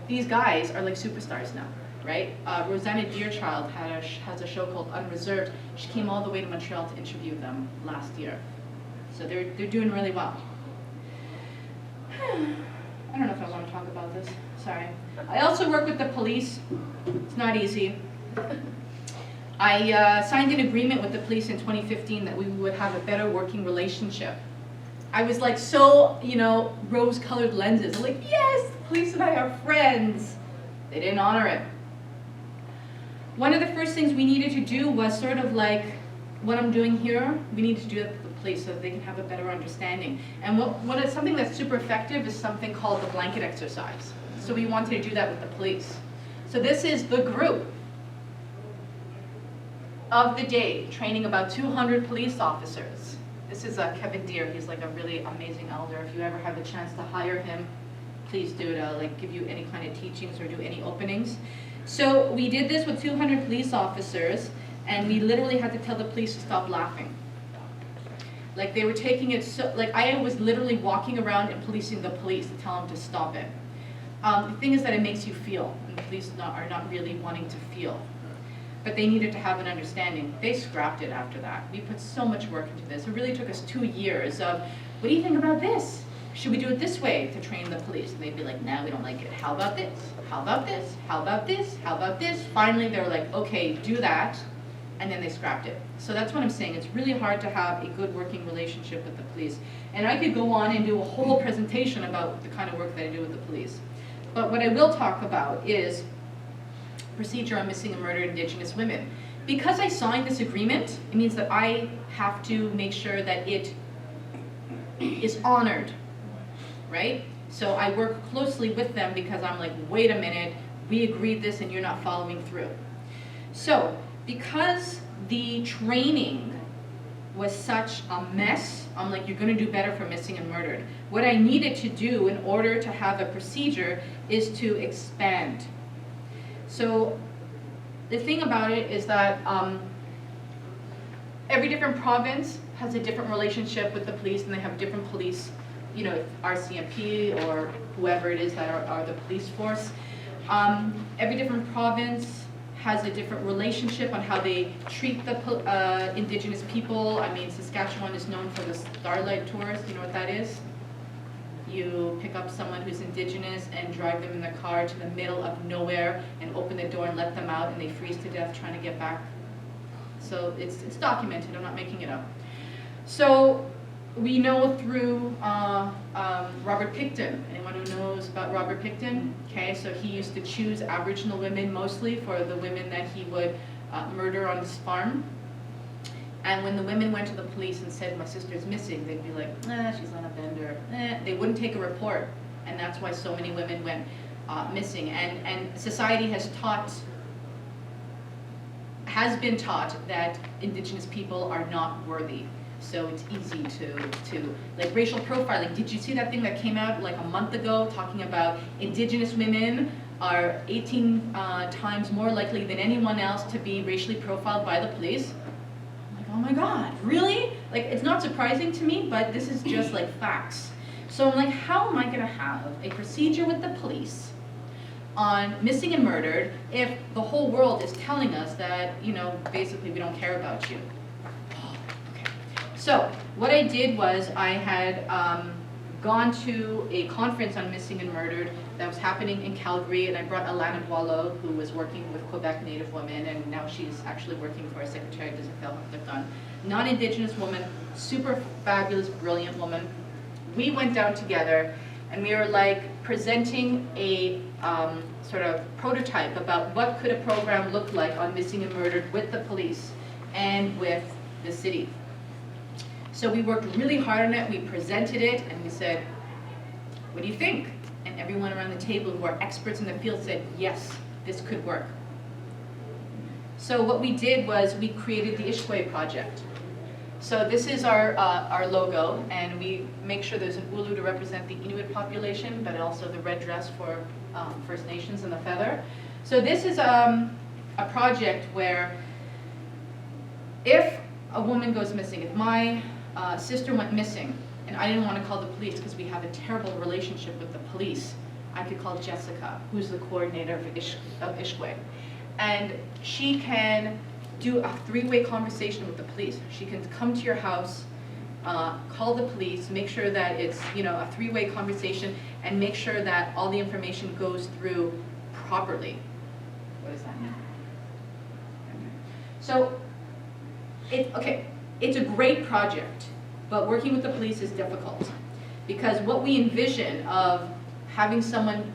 These guys are like superstars now, right? Rosanna Deerchild has a show called Unreserved. She came all the way to Montreal to interview them last year. So they're doing really well. I don't know if I want to talk about this, sorry. I also work with the police. It's not easy. I signed an agreement with the police in 2015 that we would have a better working relationship. I was like so, rose-colored lenses. I'm like, yes, the police and I are friends. They didn't honor it. One of the first things we needed to do was sort of like what I'm doing here, we need to do it with the police so that they can have a better understanding. And what is something that's super effective is something called the blanket exercise. So we wanted to do that with the police. So this is the group of the day, training about 200 police officers. This is Kevin Deere. He's like a really amazing elder. If you ever have a chance to hire him, please do to like give you any kind of teachings or do any openings. So we did this with 200 police officers, and we literally had to tell the police to stop laughing. Like they were taking it so, like I was literally walking around and policing the police to tell them to stop it. The thing is that it makes you feel, and the police are not really wanting to feel. But they needed to have an understanding. They scrapped it after that. We put so much work into this. It really took us 2 years of, what do you think about this? Should we do it this way to train the police? And they'd be like, no, we don't like it. How about this? How about this? How about this? How about this? Finally, they were like, okay, do that. And then they scrapped it. So that's what I'm saying. It's really hard to have a good working relationship with the police. And I could go on and do a whole presentation about the kind of work that I do with the police. But what I will talk about is procedure on missing and murdered Indigenous women. Because I signed this agreement, it means that I have to make sure that it is honored, right? So I work closely with them because I'm like, wait a minute, we agreed this and you're not following through. So, because the training was such a mess, I'm like, you're gonna do better for missing and murdered. What I needed to do in order to have a procedure is to expand. So the thing about it is that every different province has a different relationship with the police, and they have different police, RCMP or whoever it is that are the police force. Every different province has a different relationship on how they treat the Indigenous people. I mean, Saskatchewan is known for the Starlight Tours. You know what that is? You pick up someone who's Indigenous and drive them in their car to the middle of nowhere and open the door and let them out, and they freeze to death trying to get back. So it's documented, I'm not making it up. So we know through Robert Picton. Anyone who knows about Robert Picton? Okay, so he used to choose Aboriginal women mostly for the women that he would murder on his farm. And when the women went to the police and said, my sister's missing, they'd be like, she's on a bender. They wouldn't take a report. And that's why so many women went missing. And society has been taught that Indigenous people are not worthy. So it's easy to like racial profiling. Did you see that thing that came out like a month ago talking about Indigenous women are 18 times more likely than anyone else to be racially profiled by the police? Oh my God, really? Like, it's not surprising to me, but this is just like facts. So I'm like, how am I gonna have a procedure with the police on missing and murdered if the whole world is telling us that, basically we don't care about you? Oh, okay. So what I did was I had gone to a conference on missing and murdered that was happening in Calgary, and I brought Alana Boileau, who was working with Quebec Native women, and now she's actually working for a secretary de Affaires, non-Indigenous woman, super fabulous, brilliant woman. We went down together, and we were like presenting a sort of prototype about what could a program look like on missing and murdered with the police and with the city. So we worked really hard on it, we presented it, and we said, what do you think? And everyone around the table who are experts in the field said, yes, this could work. So what we did was we created the Ishwe project. So this is our logo, and we make sure there's an ulu to represent the Inuit population, but also the red dress for First Nations and the feather. So this is a project where if a woman goes missing, if my sister went missing, and I didn't want to call the police because we have a terrible relationship with the police, I could call Jessica, who's the coordinator of Ishwe. And she can do a three-way conversation with the police. She can come to your house, call the police, make sure that it's a three-way conversation, and make sure that all the information goes through properly. What does that mean? So, it's a great project, but working with the police is difficult because what we envision of having someone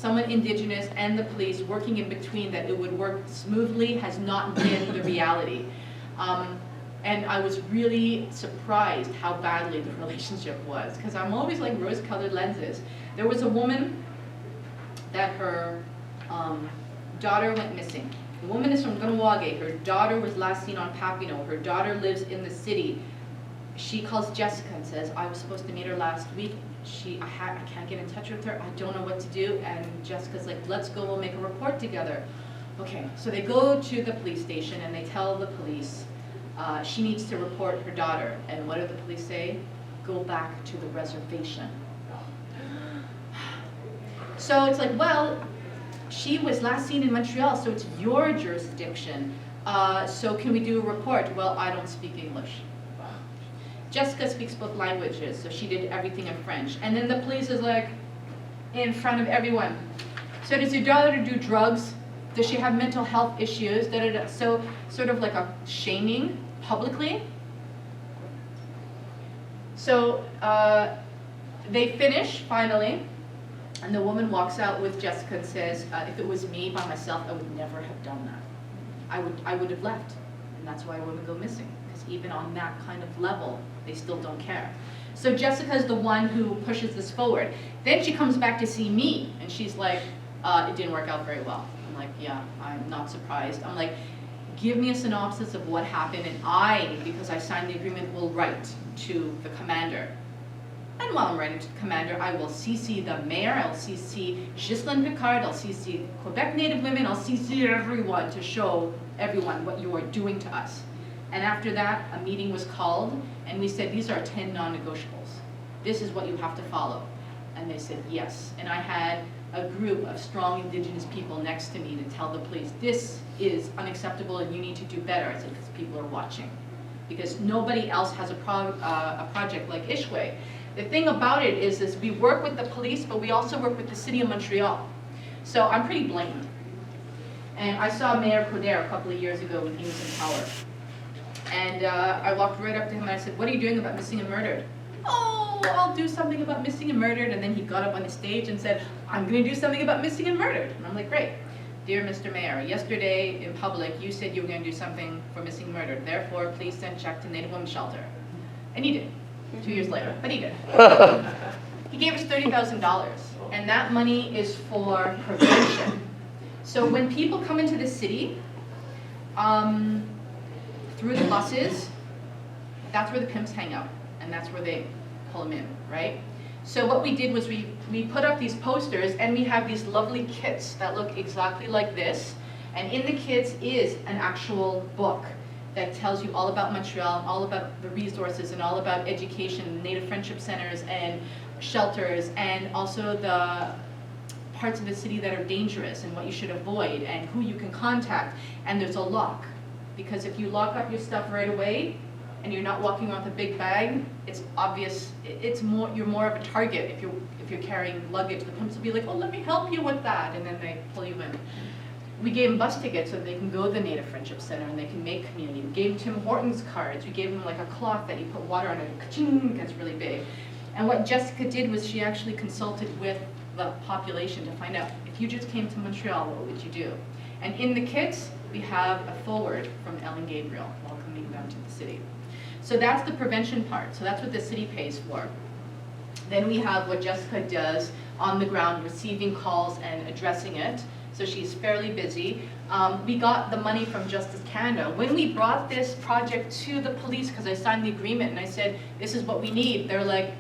Indigenous and the police working in between, that it would work smoothly, has not been the reality. And I was really surprised how badly the relationship was, because I'm always like rose-colored lenses. There was a woman that her daughter went missing. The woman is from Ganawage. Her daughter was last seen on Papineau. Her daughter lives in the city. She calls Jessica and says, I was supposed to meet her last week. I can't get in touch with her. I don't know what to do. And Jessica's like, let's go, we'll make a report together. Okay, so they go to the police station and they tell the police she needs to report her daughter. And what do the police say? Go back to the reservation. So it's like, well, she was last seen in Montreal, so it's your jurisdiction. So can we do a report? Well, I don't speak English. Jessica speaks both languages, so she did everything in French. And then the police is like, in front of everyone. So does your daughter do drugs? Does she have mental health issues? Da, da, da. So sort of like a shaming publicly. So they finish finally, and the woman walks out with Jessica and says, if it was me by myself, I would never have done that. I would have left, and that's why women go missing, because even on that kind of level, they still don't care. So Jessica is the one who pushes this forward. Then she comes back to see me, and she's like, it didn't work out very well. I'm like, yeah, I'm not surprised. I'm like, give me a synopsis of what happened, and I, because I signed the agreement, will write to the commander. And while I'm writing to the commander, I will CC the mayor, I'll CC Ghislaine Picard, I'll CC Quebec Native women, I'll CC everyone to show everyone what you are doing to us. And after that, a meeting was called, and we said, these are 10 non-negotiables. This is what you have to follow. And they said, yes. And I had a group of strong Indigenous people next to me to tell the police, this is unacceptable and you need to do better. I said, because people are watching. Because nobody else has a project like Ishwe. The thing about it is we work with the police, but we also work with the city of Montreal. So I'm pretty blamed. And I saw Mayor Coder a couple of years ago when he was in power. And I walked right up to him and I said, what are you doing about missing and murdered? Oh, I'll do something about missing and murdered. And then he got up on the stage and said, I'm going to do something about missing and murdered. And I'm like, great. Dear Mr. Mayor, yesterday in public, you said you were going to do something for missing and murdered. Therefore, please send check to Native Women's Shelter. And he did. 2 years later, but he did. He gave us $30,000, and that money is for prevention. So when people come into the city, through the buses, that's where the pimps hang out, and that's where they pull them in, right? So what we did was we put up these posters, and we have these lovely kits that look exactly like this, and in the kits is an actual book that tells you all about Montreal, and all about the resources, and all about education, Native Friendship Centers, and shelters, and also the parts of the city that are dangerous, and what you should avoid, and who you can contact. And there's a lock, because if you lock up your stuff right away, and you're not walking around with a big bag, it's obvious, you're more of a target if you're carrying luggage. The pimps will be like, oh, let me help you with that, and then they pull you in. We gave them bus tickets so they can go to the Native Friendship Center and they can make community. We gave Tim Hortons cards. We gave him like a cloth that he put water on it, ka-ching, gets really big. And what Jessica did was she actually consulted with the population to find out, if you just came to Montreal, what would you do? And in the kits, we have a foreword from Ellen Gabriel welcoming them to the city. So that's the prevention part. So that's what the city pays for. Then we have what Jessica does on the ground, receiving calls and addressing it. So she's fairly busy. We got the money from Justice Canada. When we brought this project to the police, because I signed the agreement and I said, this is what we need, they're like,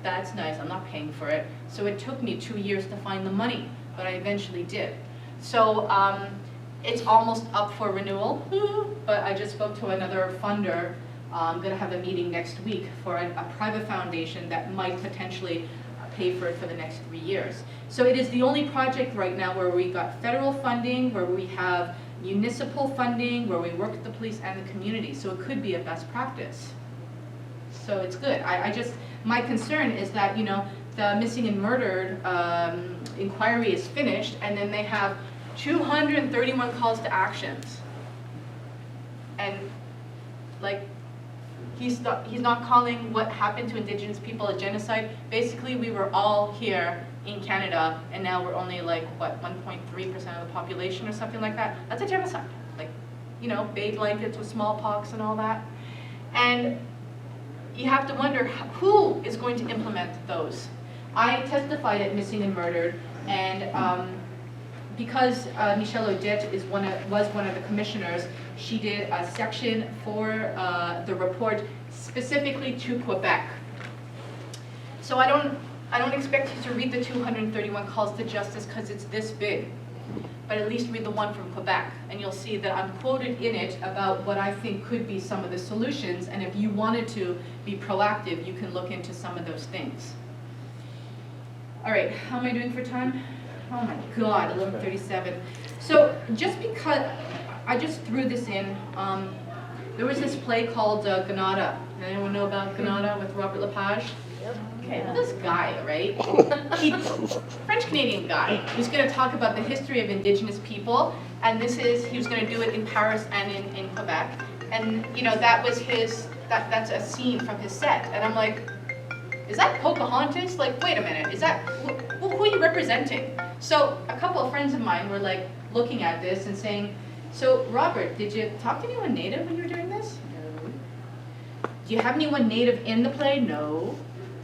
that's nice, I'm not paying for it. So it took me 2 years to find the money, but I eventually did. So it's almost up for renewal, but I just spoke to another funder. I'm gonna have a meeting next week for a private foundation that might potentially pay for it for the next 3 years. So it is the only project right now where we got federal funding, where we have municipal funding, where we work with the police and the community. So it could be a best practice. So it's good. My concern is that, you know, the missing and murdered inquiry is finished, and then they have 231 calls to actions. And like, he's not calling what happened to Indigenous people a genocide. Basically, we were all here in Canada, and now we're only like, what, 1.3% of the population or something like that. That's a genocide. Like, you know, babe blankets with smallpox and all that. And you have to wonder, who is going to implement those? I testified at Missing and Murdered, and because Michelle Odette was one of the commissioners, she did a section for the report specifically to Quebec. So I don't expect you to read the 231 calls to justice because it's this big, but at least read the one from Quebec, and you'll see that I'm quoted in it about what I think could be some of the solutions, and if you wanted to be proactive, you can look into some of those things. All right, how am I doing for time? Oh my God, 11:37. So just because, I just threw this in, there was this play called Ganada. Anyone know about Ganada with Robert Lepage? Yep. Okay, well this guy, right, French-Canadian guy, who's going to talk about the history of Indigenous people, and he was going to do it in Paris and in Quebec, and you know, that was that's a scene from his set, and I'm like, is that Pocahontas? Like, wait a minute, who are you representing? So a couple of friends of mine were like looking at this and saying, so Robert, did you talk to anyone Native when you were doing this? No. Do you have anyone Native in the play? No.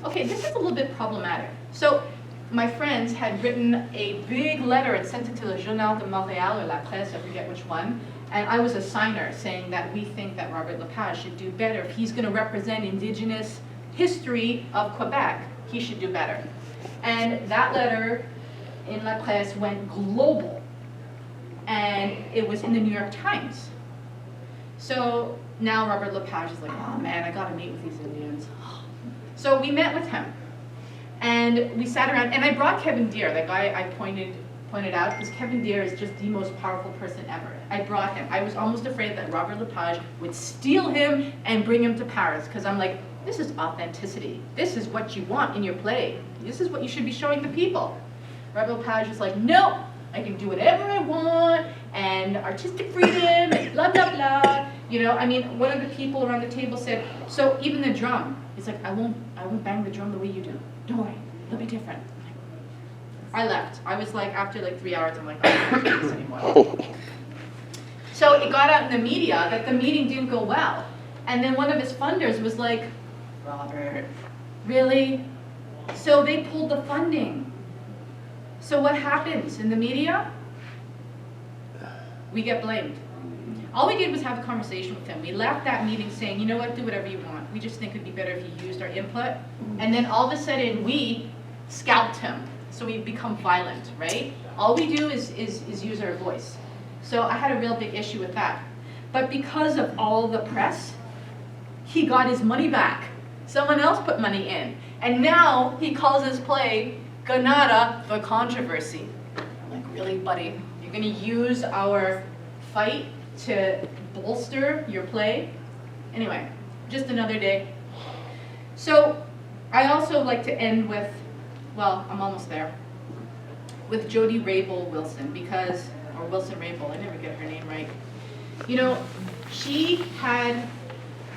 Okay, this is a little bit problematic. So my friends had written a big letter and sent it to the Journal de Montréal or La Presse, I forget which one, and I was a signer saying that we think that Robert Lepage should do better. If he's going to represent Indigenous history of Quebec, he should do better. And that letter in La Presse went global, and it was in the New York Times. So now Robert Lepage is like, oh man, I gotta meet with these Indians. So we met with him, and we sat around, and I brought Kevin Deere, that guy I pointed out, because Kevin Deere is just the most powerful person ever. I brought him. I was almost afraid that Robert Lepage would steal him and bring him to Paris, because I'm like, this is authenticity. This is what you want in your play. This is what you should be showing the people. Robert Lepage is like, no, I can do whatever I want, and artistic freedom, and blah, blah, blah. You know, I mean, one of the people around the table said, so even the drum, he's like, I won't bang the drum the way you do. Don't worry, it'll be different. I left. I was like, after like 3 hours, I'm like, I don't want to do this anymore. So it got out in the media that the meeting didn't go well. And then one of his funders was like, Robert, really? So they pulled the funding. So what happens in the media? We get blamed. All we did was have a conversation with him. We left that meeting saying, you know what, do whatever you want. We just think it'd be better if you used our input. And then all of a sudden, we scalped him. So we become violent, right? All we do is use our voice. So I had a real big issue with that. But because of all the press, he got his money back. Someone else put money in. And now he calls his play Ganada the Controversy. I'm like, really, buddy? You're gonna use our fight to bolster your play? Anyway, just another day. So I also like to end with, well, I'm almost there, with Jody Rabel Wilson, because, or Wilson Rabel, I never get her name right. You know, she had,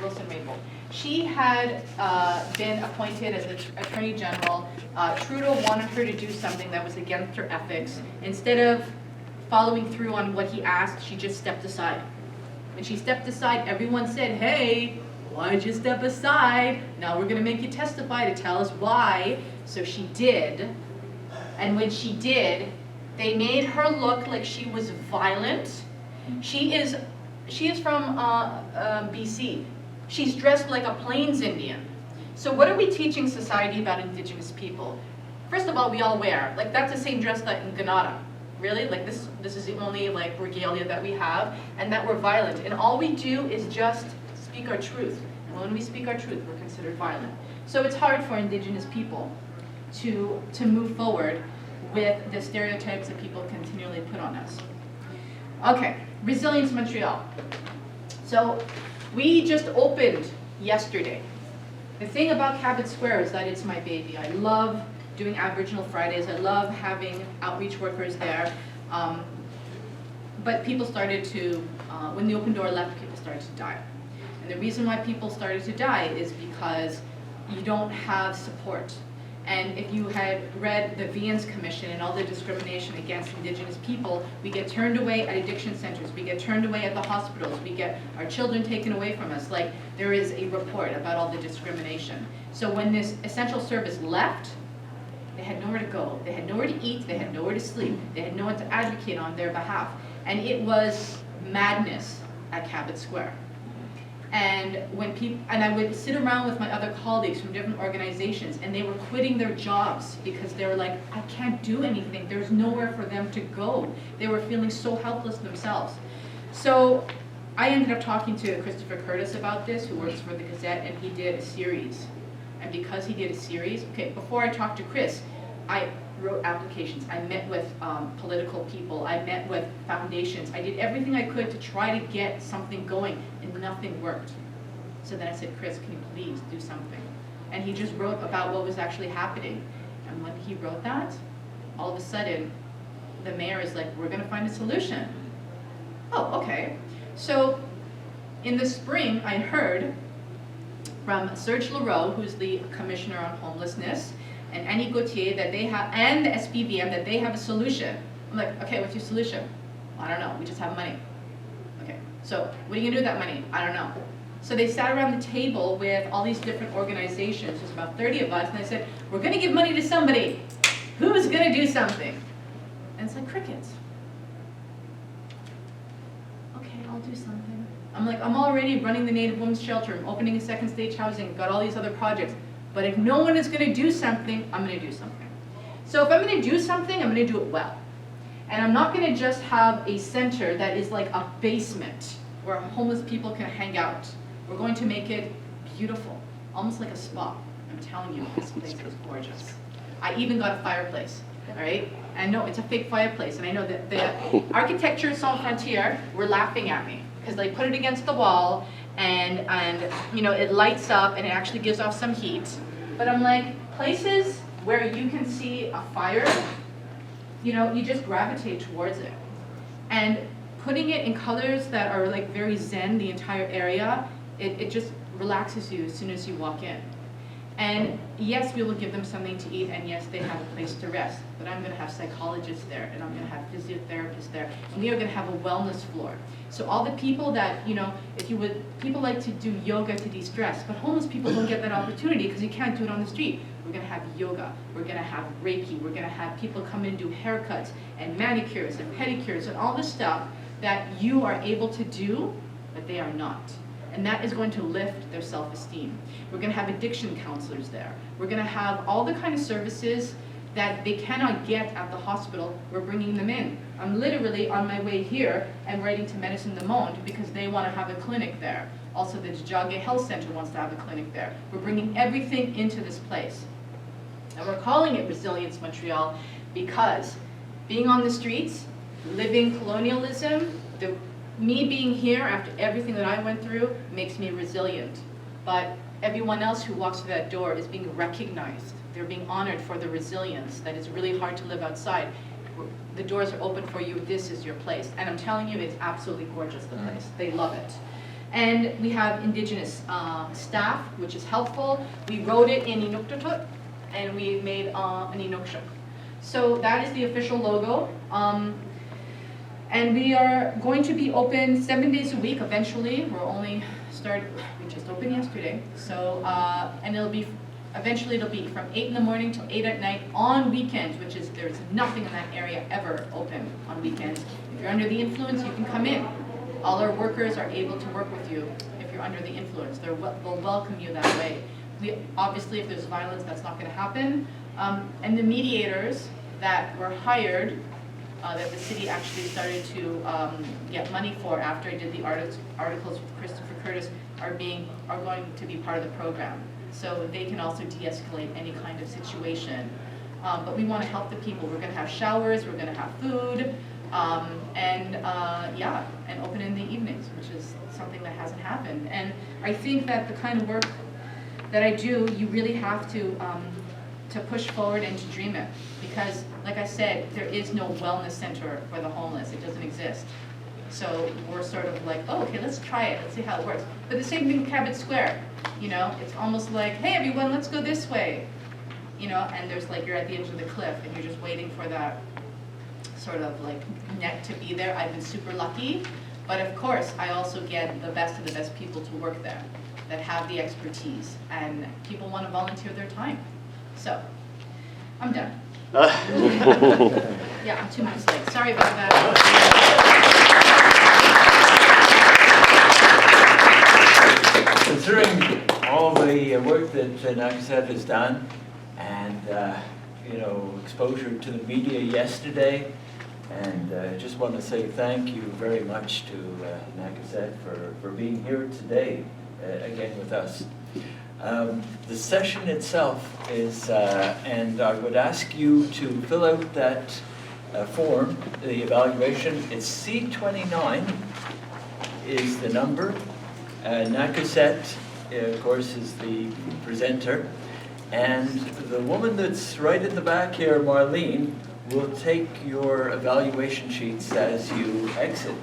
Wilson Rabel, she had been appointed as the Attorney General. Trudeau wanted her to do something that was against her ethics. Instead of following through on what he asked, she just stepped aside. When she stepped aside, everyone said, hey, why'd you step aside? Now we're gonna make you testify to tell us why. So she did. And when she did, they made her look like she was violent. She is from BC. She's dressed like a Plains Indian. So what are we teaching society about Indigenous people? First of all, we all wear, like that's the same dress that in Granada. Really? Like this is the only like regalia that we have, and that we're violent. And all we do is just speak our truth. And when we speak our truth, we're considered violent. So it's hard for Indigenous people to move forward with the stereotypes that people continually put on us. Okay, Resilience Montreal. So we just opened yesterday. The thing about Cabot Square is that it's my baby. I love doing Aboriginal Fridays. I love having outreach workers there. But people started to, when the open door left, people started to die. And the reason why people started to die is because you don't have support. And if you had read the Vian's Commission and all the discrimination against Indigenous people, we get turned away at addiction centers, we get turned away at the hospitals, we get our children taken away from us. Like, there is a report about all the discrimination. So when this essential service left, they had nowhere to go, they had nowhere to eat, they had nowhere to sleep, they had no one to advocate on their behalf. And it was madness at Cabot Square. And when I would sit around with my other colleagues from different organizations, and they were quitting their jobs because they were like, I can't do anything. There's nowhere for them to go. They were feeling so helpless themselves. So I ended up talking to Christopher Curtis about this, who works for the Gazette, and he did a series. And because he did a series, okay, before I talked to Chris, I wrote applications. I met with political people. I met with foundations. I did everything I could to try to get something going, and nothing worked. So then I said, Chris, can you please do something? And he just wrote about what was actually happening. And when he wrote that, all of a sudden, the mayor is like, we're gonna find a solution. Oh, okay. So in the spring, I heard from Serge Leroux, who's the commissioner on homelessness, and Annie Gauthier, that they have, and the SPVM, that they have a solution. I'm like, okay, what's your solution? I don't know, we just have money. Okay, so what are you gonna do with that money? I don't know. So they sat around the table with all these different organizations, there's about 30 of us, and they said, we're gonna give money to somebody. Who's gonna do something? And it's like crickets. Okay, I'll do something. I'm like, I'm already running the Native Women's Shelter, I'm opening a second stage housing, got all these other projects. But if no one is going to do something, I'm going to do something. So if I'm going to do something, I'm going to do it well. And I'm not going to just have a center that is like a basement where homeless people can hang out. We're going to make it beautiful, almost like a spa. I'm telling you, this place is gorgeous. I even got a fireplace, all right? And no, it's a fake fireplace. And I know that the architecture Sans Frontières were laughing at me because they put it against the wall, and you know, it lights up and it actually gives off some heat. But I'm like, places where you can see a fire, you know, you just gravitate towards it. And putting it in colors that are like very zen, the entire area, it just relaxes you as soon as you walk in. And yes, we will give them something to eat, and yes, they have a place to rest, but I'm gonna have psychologists there, and I'm gonna have physiotherapists there, and we are gonna have a wellness floor. So all the people that, you know, people like to do yoga to de-stress, but homeless people don't get that opportunity because you can't do it on the street. We're gonna have yoga, we're gonna have Reiki, we're gonna have people come in and do haircuts, and manicures, and pedicures, and all this stuff that you are able to do, but they are not. And that is going to lift their self-esteem. We're going to have addiction counselors there. We're going to have all the kind of services that they cannot get at the hospital. We're bringing them in. I'm literally on my way here and writing to Medicine Le Monde because they want to have a clinic there. Also, the Jage Health Center wants to have a clinic there. We're bringing everything into this place. And we're calling it Resilience Montreal because being on the streets, living colonialism, me being here after everything that I went through makes me resilient. but everyone else who walks through that door is being recognized. They're being honored for the resilience that it's really hard to live outside. The doors are open for you. This is your place. And I'm telling you, it's absolutely gorgeous, the place. They love it. And we have Indigenous staff, which is helpful. We wrote it in Inuktitut, and we made an Inukshuk. So that is the official logo. And we are going to be open 7 days a week eventually. We just opened yesterday. So, and eventually it'll be from 8 in the morning till 8 at night on weekends, which is, there's nothing in that area ever open on weekends. If you're under the influence, you can come in. All our workers are able to work with you if you're under the influence. They'll welcome you that way. Obviously, if there's violence, that's not going to happen. And the mediators that were hired, that the city actually started to get money for after I did the articles with Christopher Curtis, are going to be part of the program. So they can also de-escalate any kind of situation. But we want to help the people. We're going to have showers, we're going to have food, and open in the evenings, which is something that hasn't happened. And I think that the kind of work that I do, you really have to push forward and to dream it. Because, like I said, there is no wellness center for the homeless. It doesn't exist. So we're sort of like, oh, okay, let's try it. Let's see how it works. But the same thing, Cabot Square. You know, it's almost like, hey, everyone, let's go this way. You know, and there's like, you're at the edge of the cliff and you're just waiting for that sort of like net to be there. I've been super lucky. But of course, I also get the best of the best people to work there that have the expertise. And people want to volunteer their time. So, I'm done. Yeah, I'm 2 minutes late. Sorry about that. Considering all the work that Nakuset has done and, exposure to the media yesterday, and I just want to say thank you very much to Nakuset for being here today, again with us. The session itself is, and I would ask you to fill out that form, the evaluation. It's C29 is the number. Nakuset, of course, is the presenter. And the woman that's right in the back here, Marlene, will take your evaluation sheets as you exit.